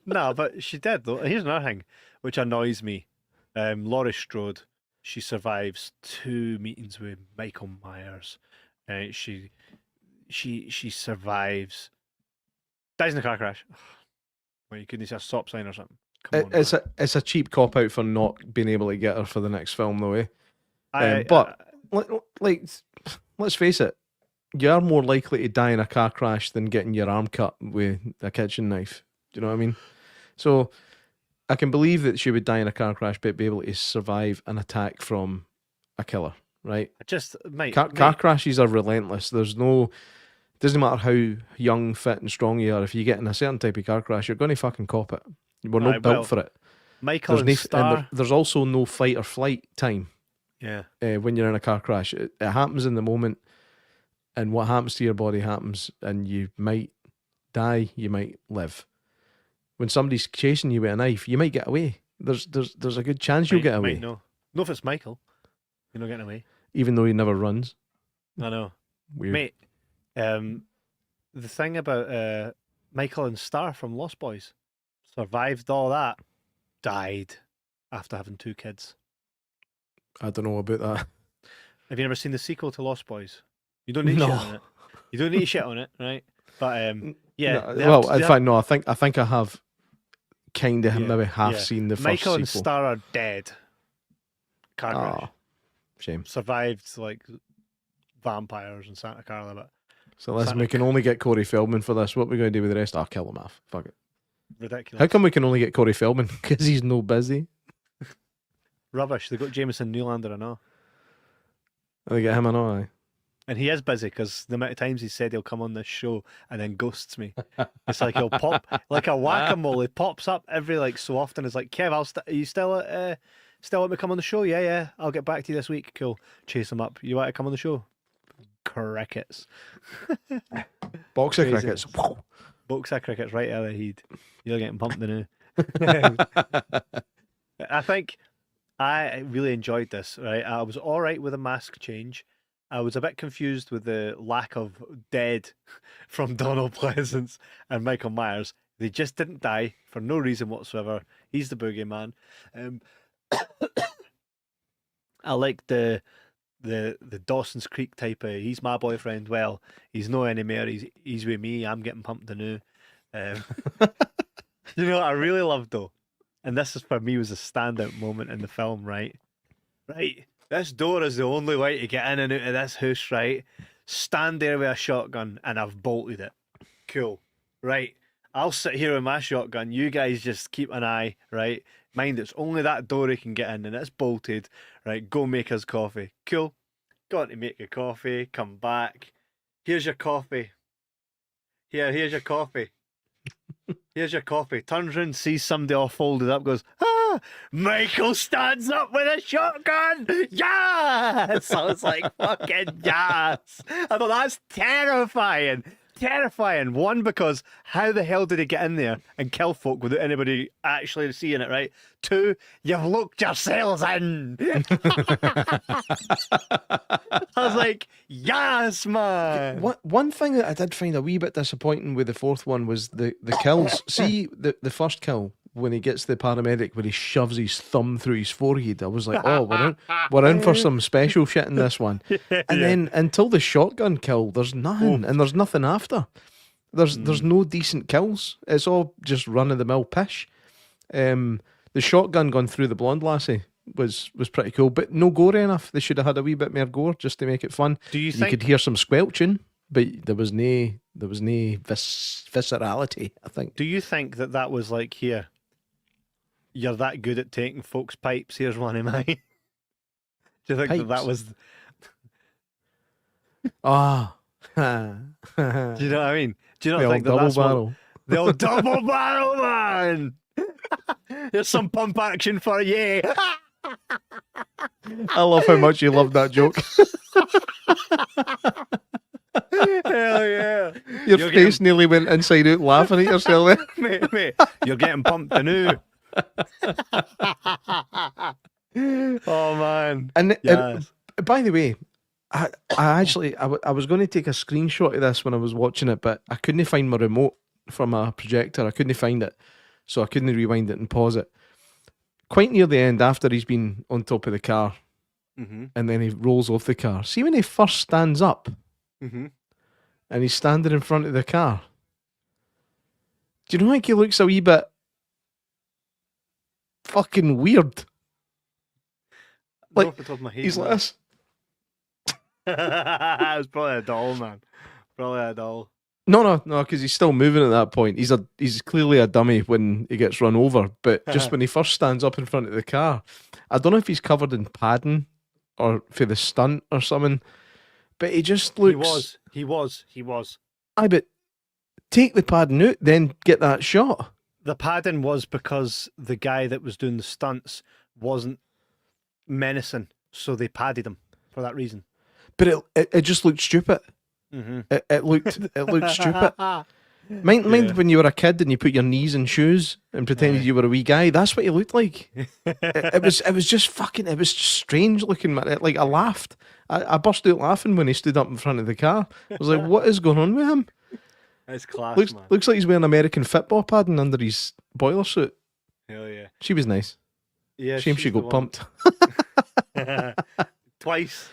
No, but she did though. Here's another thing which annoys me. Laurie Strode, she survives 2 meetings with Michael Myers. She survives. Dies in a car crash. Well, you couldn't see a stop sign or something. It's a cheap cop out for not being able to get her for the next film, though. But let's face it, you are more likely to die in a car crash than getting your arm cut with a kitchen knife. Do you know what I mean? So I can believe that she would die in a car crash, but be able to survive an attack from a killer, right? Car crashes are relentless. Doesn't matter how young, fit, and strong you are. If you get in a certain type of car crash, you're going to fucking cop it. We're not built for it. Michael and Star. There's also no fight or flight time. Yeah. When you're in a car crash, it happens in the moment, and what happens to your body happens, and you might die, you might live. When somebody's chasing you with a knife, you might get away. There's a good chance you'll get away. No, if it's Michael, you're not getting away. Even though he never runs. I know. Weird. Mate, the thing about Michael and Star from Lost Boys, survived all that, died after having 2 kids. I don't know about that. Have you never seen the sequel to Lost Boys? You don't need shit on it. You don't need shit on it, right? But yeah. No, in fact, no. I think I have kind of maybe half seen the first Michael and sequel. Star are dead. Car crash. Oh, shame. Survived like vampires in Santa Carla, but So listen, we can only get Corey Feldman for this. What are we going to do with the rest? I'll kill him off. Fuck it. ridiculous. How come we can only get Corey Feldman? Because he's no busy. Rubbish. They got Jameson Newlander and all. They get him and all. Aye. And he is busy because the amount of times he said he'll come on this show and then ghosts me. It's like he'll pop like a whack-a-mole. He pops up every like so often. It's like, Kev, are you still let me come on the show? Yeah. I'll get back to you this week. Cool. Chase him up. You want to come on the show? Crickets. Boxer Crazy. crickets. Boxer crickets right out of the head. You're getting pumped now. I think I really enjoyed this. Right, I was all right with a mask change. I was a bit confused with the lack of dead from Donald Pleasance and Michael Myers. They just didn't die for no reason whatsoever. He's the boogeyman. I like the Dawson's Creek type of, he's my boyfriend. Well, he's no anymore. He's with me. I'm getting pumped anew. You know what I really loved though, and this is for me was a standout moment in the film. Right. This door is the only way to get in and out of this house. Right. Stand there with a shotgun, and I've bolted it. Cool. Right. I'll sit here with my shotgun. You guys just keep an eye. Right. Mind it's only that door he can get in, and it's bolted. Right. Go make us coffee. Cool. Got to make your coffee. Come back. Here's your coffee. Here's your coffee. Here's your coffee. Turns around, sees somebody all folded up, goes, ah! Michael stands up with a shotgun. Yes! I was like, fucking yes! I thought that's terrifying. Terrifying. One, because how the hell did he get in there and kill folk without anybody actually seeing it, right? Two, you've looked yourselves in. I was like, yes, man. One thing that I did find a wee bit disappointing with the fourth one was the kills. See, the first kill, when he gets the paramedic where he shoves his thumb through his forehead, I was like, oh, we're in for some special shit in this one. And then until the shotgun kill, there's nothing, and there's nothing after. There's no decent kills. It's all just run-of-the-mill pish. The shotgun gone through the blonde lassie was pretty cool, but no gore enough. They should have had a wee bit more gore just to make it fun. Do you You think could hear some squelching, but there was no viscerality, I think. Do you think that was like, here, you're that good at taking folks' pipes, here's one of mine? Do you think that Pipes? was... Ah. Do you know what I mean? Do you The not old think double that's what... barrel. The old double barrel, man! Here's some pump action for you. I love how much you loved that joke. Hell yeah. Your You're face nearly went inside out laughing at yourself there. mate, you're getting pumped anew. Oh, man. And Yes. by the way, I was going to take a screenshot of this when I was watching it, but I couldn't find my remote for my projector. I couldn't find it, so I couldn't rewind it and pause it. Quite near the end, after he's been on top of the car, Mm-hmm. and then he rolls off the car. See when he first stands up, Mm-hmm. and he's standing in front of the car. Do you know like he looks a wee bit fucking weird? Like, Off the top of my head, He's like man. this. It was probably a doll, man. Probably a doll. No, because he's still moving at that point. He's clearly a dummy when he gets run over, but just when he first stands up in front of the car, I don't know if he's covered in padding or for the stunt or something, but he just looks. He was. Aye, but take the padding out, then get that shot. The padding was because the guy that was doing the stunts wasn't menacing, so they padded him for that reason. But it just looked stupid. Mm-hmm. It looked stupid. Mind when you were a kid and you put your knees in shoes and pretended you were a wee guy. That's what he looked like. it was just fucking. It was strange looking. Like I laughed. I burst out laughing when he stood up in front of the car. I was like, "What is going on with him?" It's class, man. Looks like he's wearing American football padding under his boiler suit. Hell yeah. She was nice. Yeah. Shame she she's the got one. pumped. Twice.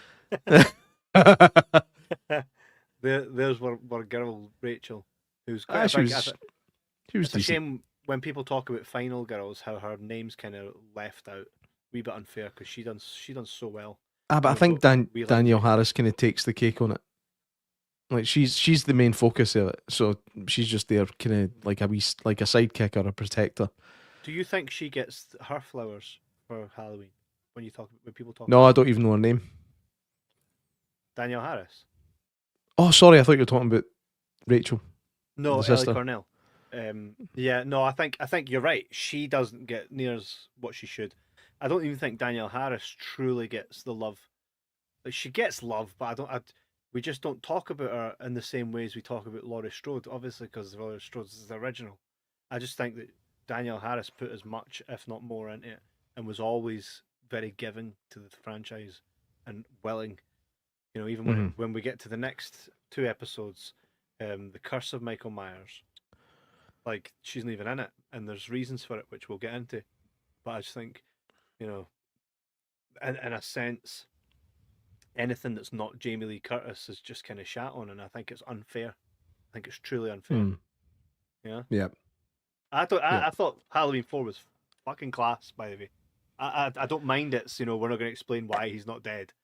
There's our girl Rachel, who's quite She a big. was It's a decent. shame when people talk about Final Girls, how her name's kind of left out, a wee bit unfair because she done so well. But I We've think got- we like Danielle Jamie. Harris kind of takes the cake on it. Like she's the main focus of it, so she's just there, kind of like a sidekick or a protector. Do you think she gets her flowers for Halloween when people talk? No, about I don't even know her name. Danielle Harris. Oh, sorry, I thought you were talking about Rachel. No, The Ellie sister. Cornell. Yeah, no, I think you're right. She doesn't get near as what she should. I don't even think Danielle Harris truly gets the love. Like, she gets love, but we just don't talk about her in the same way as we talk about Laurie Strode, obviously because Laurie Strode is the original. I just think that Danielle Harris put as much, if not more, into it, and was always very giving to the franchise and willing. You know, even when we get to the next 2 episodes, The Curse of Michael Myers, like, she's not even in it, and there's reasons for it, which we'll get into. But I just think, you know, in a sense, anything that's not Jamie Lee Curtis is just kind of shat on, and I think it's unfair. I think it's truly unfair. Yeah. Yeah. I thought Halloween 4 was fucking class, by the way. I don't mind it. You know, we're not going to explain why he's not dead.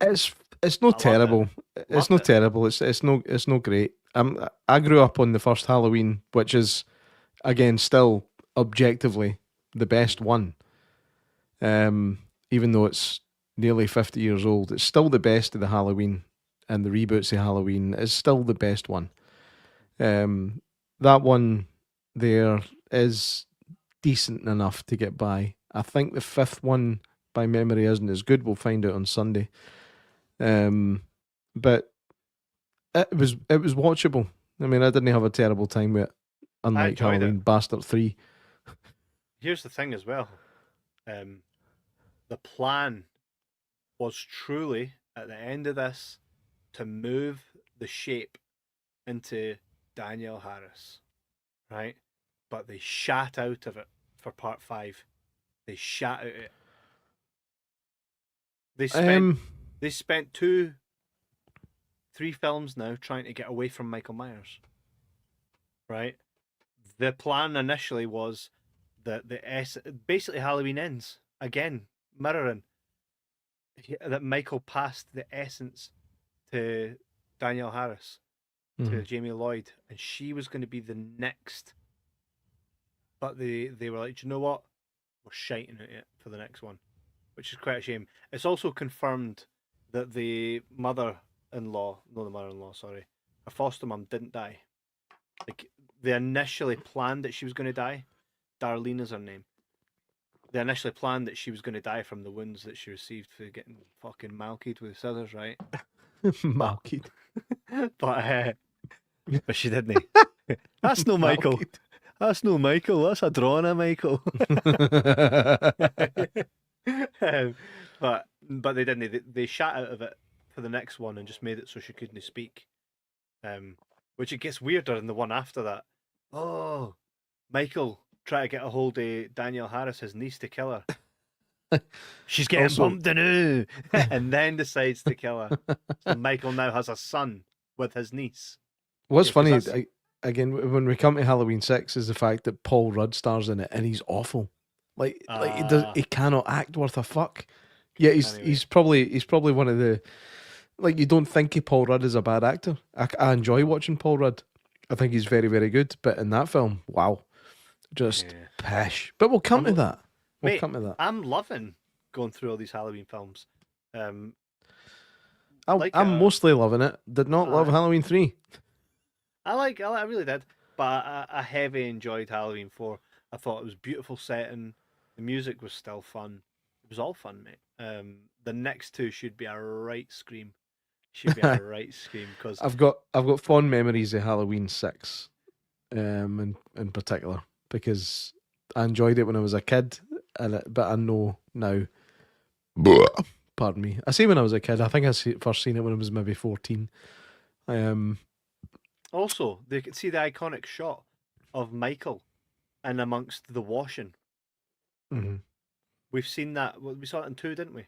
It's I not loved terrible. It's Loved not it. terrible. It's no great. I grew up on the first Halloween, which is again still objectively the best one. Even though it's nearly 50 years old, it's still the best of the Halloween, and the reboots of Halloween is still the best one. That one there is decent enough to get by. I think the 5th one by memory isn't as good. We'll find out on Sunday. But it was watchable. I mean, I didn't have a terrible time with it, unlike enjoyed it. Halloween Bastard 3. Here's the thing as well. The plan was truly, at the end of this, to move the shape into Danielle Harris, right? But they shat out of it for part 5. They shat out it. They spent 2-3 films now trying to get away from Michael Myers, right? The plan initially was that basically Halloween ends again, mirroring that Michael passed the essence to Danielle Harris, to Jamie Lloyd, and she was going to be the next. But they were like, do you know what? We're shiting at it for the next one, which is quite a shame. It's also confirmed that the mother-in-law, sorry, her foster mum didn't die. Like, they initially planned that she was going to die. Darlene is her name. They initially planned that she was going to die from the wounds that she received for getting fucking malkied with scissors, right? Malkied. But she didn't. That's no Michael. That's no Michael. That's a drawing of Michael. But they didn't. They shat out of it for the next one and just made it so she couldn't speak. Which it gets weirder in the one after that. Oh, Michael try to get a hold of Danielle Harris, his niece, to kill her. She's getting Also- bumped anew, and then decides to kill her. So Michael now has a son with his niece. What's Yeah, 'cause funny, that's- again, when we come to Halloween 6, is the fact that Paul Rudd stars in it, and he's awful. Like he cannot act worth a fuck. Yeah, Anyway. he's probably one of the, like, you don't think of Paul Rudd as a bad actor. I enjoy watching Paul Rudd. I think he's very, very good. But in that film, wow, just pish. But we'll come to that. Mate, I'm loving going through all these Halloween films. I'm like, mostly loving it. Did not love Halloween 3. I really did, but I heavy enjoyed Halloween 4. I thought it was beautiful setting. The music was still fun. It was all fun, mate. The next 2 should be a right scream. Should be a right scream because I've got fond memories of Halloween 6, in particular, because I enjoyed it when I was a kid, but I know now. Pardon me. I say when I was a kid. I think I first seen it when I was maybe 14. also they could see the iconic shot of Michael in amongst the washing. We've seen that. We saw it in 2, didn't we?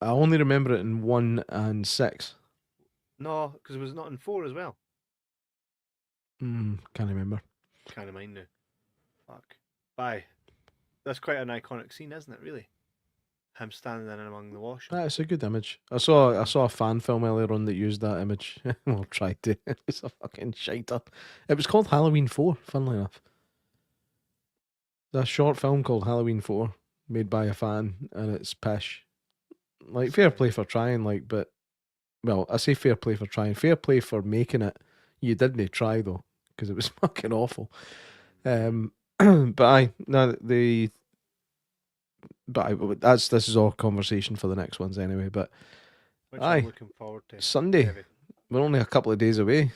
I only remember it in 1 and 6. No, because it was not in 4 as well. Can't remember. Can't mind now. Fuck. Bye. That's quite an iconic scene, isn't it? Really. Him standing in among the washing. That's a good image. I saw a fan film earlier on that used that image. Well, tried to. It's a fucking shiter. It was called Halloween 4, funnily enough. A short film called Halloween 4, made by a fan, and it's pish. Like, fair play for trying, like, but, well, I say fair play for trying. Fair play for making it. You didn't try, though, because it was fucking awful. But this is all conversation for the next ones anyway. But Which I'm looking forward to. Sunday, Heavy. we're only a couple of days away.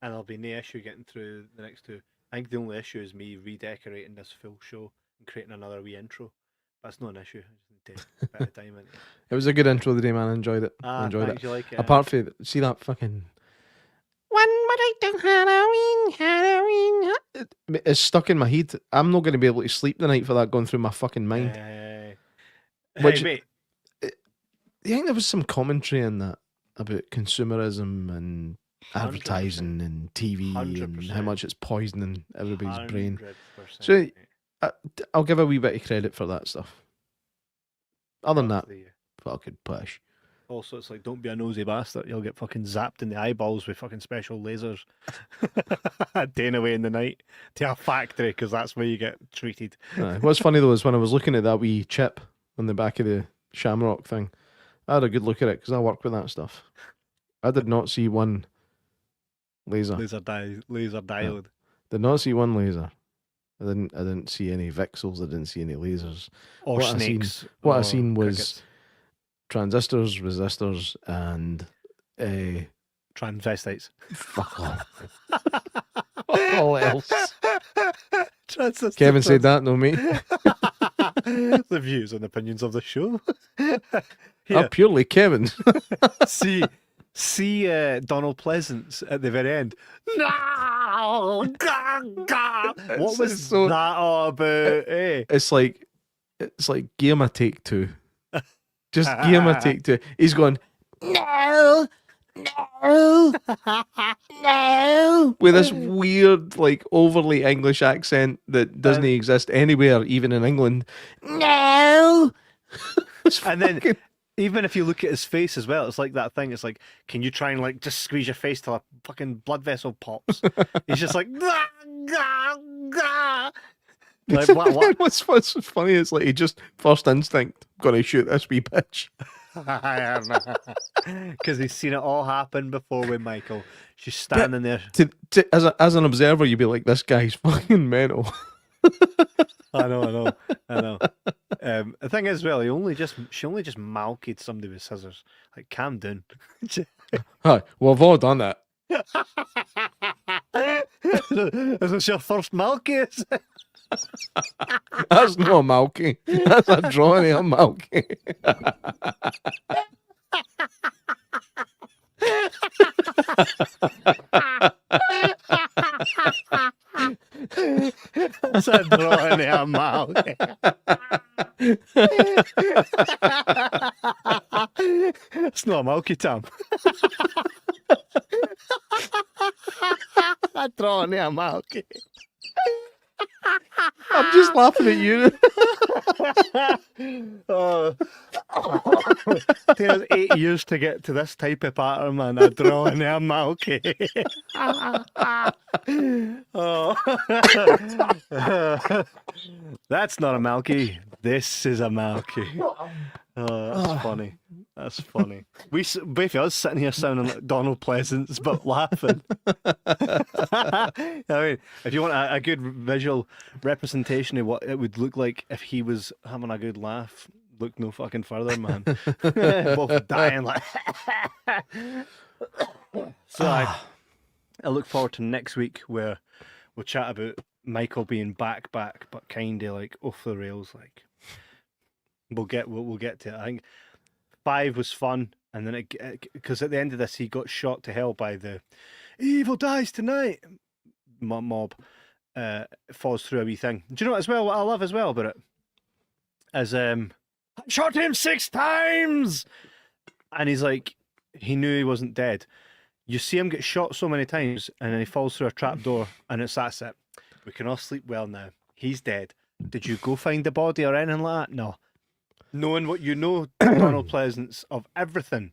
And there'll be no issue getting through the next two. I think the only issue is me redecorating this full show and creating another wee intro. That's not an issue. I just need to take a bit of time in it. It was a good intro today, man. I enjoyed it. Enjoyed thanks, it. you like it. Apart from see that fucking one more Halloween. It's stuck in my head. I'm not going to be able to sleep tonight for that going through my fucking mind. Which, hey, mate. I think there was some commentary in that about consumerism and advertising 100%. And TV 100%. And how much it's poisoning everybody's 100%. Brain. So I'll give a wee bit of credit for that stuff. Other than that, fucking push. Also, it's like, don't be a nosy bastard. You'll get fucking zapped in the eyeballs with fucking special lasers. Daying away in the night to a factory, because that's where you get treated. What's funny, though, is when I was looking at that wee chip on the back of the Shamrock thing, I had a good look at it, because I work with that stuff. I did not see one laser. Laser diode. Did not see one laser. I didn't see any vixels. I didn't see any lasers. Or snakes. What I seen was crickets. Transistors, resistors, and transvestites. Fuck all. Fuck all else. Kevin said that, no me. The views and opinions of the show are purely Kevin's. See Donald Pleasance at the very end. No! What was that all about? It's like give him a take two. Just give him a take two. He's going, no, with this weird, like, overly English accent that doesn't exist anywhere, even in England. No. And then, even if you look at his face as well, it's like that thing. It's like, can you try and like just squeeze your face till a fucking blood vessel pops? He's just like, like what? What's funny is like he just first instinct gonna shoot this wee bitch. Because he's seen it all happen before with Michael. She's standing there. As an observer, you'd be like, this guy's fucking mental. I know. The thing is, well, she only just malkied somebody with scissors. Like, calm down. Hi, well, I've all done that. Is this your first malky? That's not a malky. That's a drawing of a malky. That's a drawing of a malky. It's not a malky, Tom. A drawing of a malky. I'm just laughing at you. It takes 8 years to get to this type of pattern, man. A drawing of a malky. That's not a malky. This is a malky. That's funny. That's funny. Both of us sitting here sounding like Donald Pleasance, but laughing. I mean, if you want a good visual representation of what it would look like if he was having a good laugh, look no fucking further, man. Both dying like. So I look forward to next week where we'll chat about Michael being back, but kind of like off the rails. Like we'll get to it. I think 5 was fun, and then because at the end of this he got shot to hell by the evil dies tonight mob. Falls through a wee thing. Do you know as well what I love as well about it? As I shot him 6 times, and he's like, he knew he wasn't dead. You see him get shot so many times, and then he falls through a trap door, and that's it. We can all sleep well now. He's dead. Did you go find the body or anything like that? No. Knowing what you know, Donald Pleasance, of everything,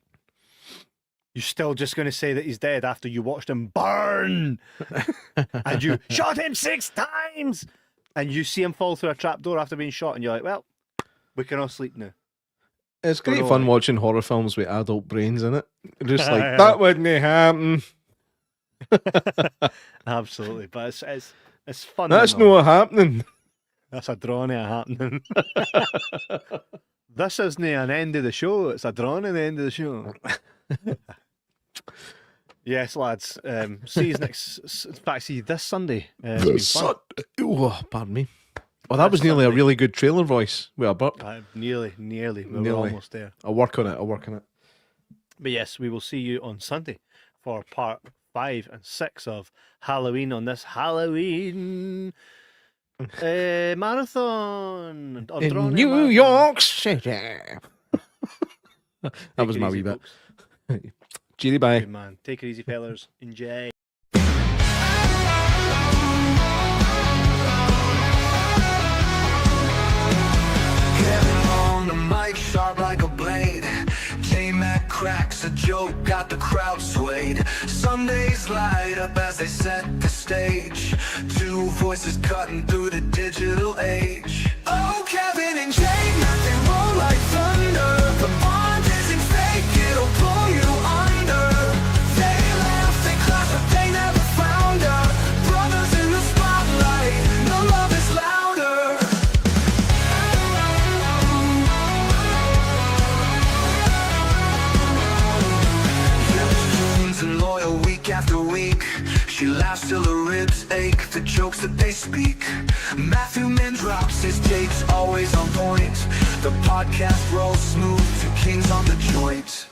you're still just going to say that he's dead after you watched him burn, and you shot him 6 times, and you see him fall through a trap door after being shot, and you're like, well, we can all sleep now. It's great fun watching horror films with adult brains in it. Just like, that wouldn't happen. Absolutely, but it's fun. That's not happening. That's a drawing of happening. This isn't an end of the show. It's a drawing of the end of the show. Yes, lads. See you next. In fact, see you this Sunday. Oh, pardon me. Oh, that was nearly a really good trailer voice with a burp. Nearly. We're almost there. I'll work on it. But yes, we will see you on Sunday for part 5 and 6 of Halloween on this Halloween marathon in New York City. That was my wee bit. Cheery bye. Good man. Take it easy, fellas. Enjoy. Kevin on the mic, sharp like a blade. J-Mac cracks a joke, got the crowd swayed. Sundays light up as they set the stage. 2 voices cutting through the digital age. Oh, Kevin and Jay, nothing roll like thunder. The bond isn't fake, it'll pull you under. They laugh, they clap, but they never found her. Brothers in the spotlight, no love is louder. And loyal week after week. She laughs till her ribs ache, the jokes that they speak. Matthew Min drops his takes, always on point. The podcast rolls smooth to Kings on the joint.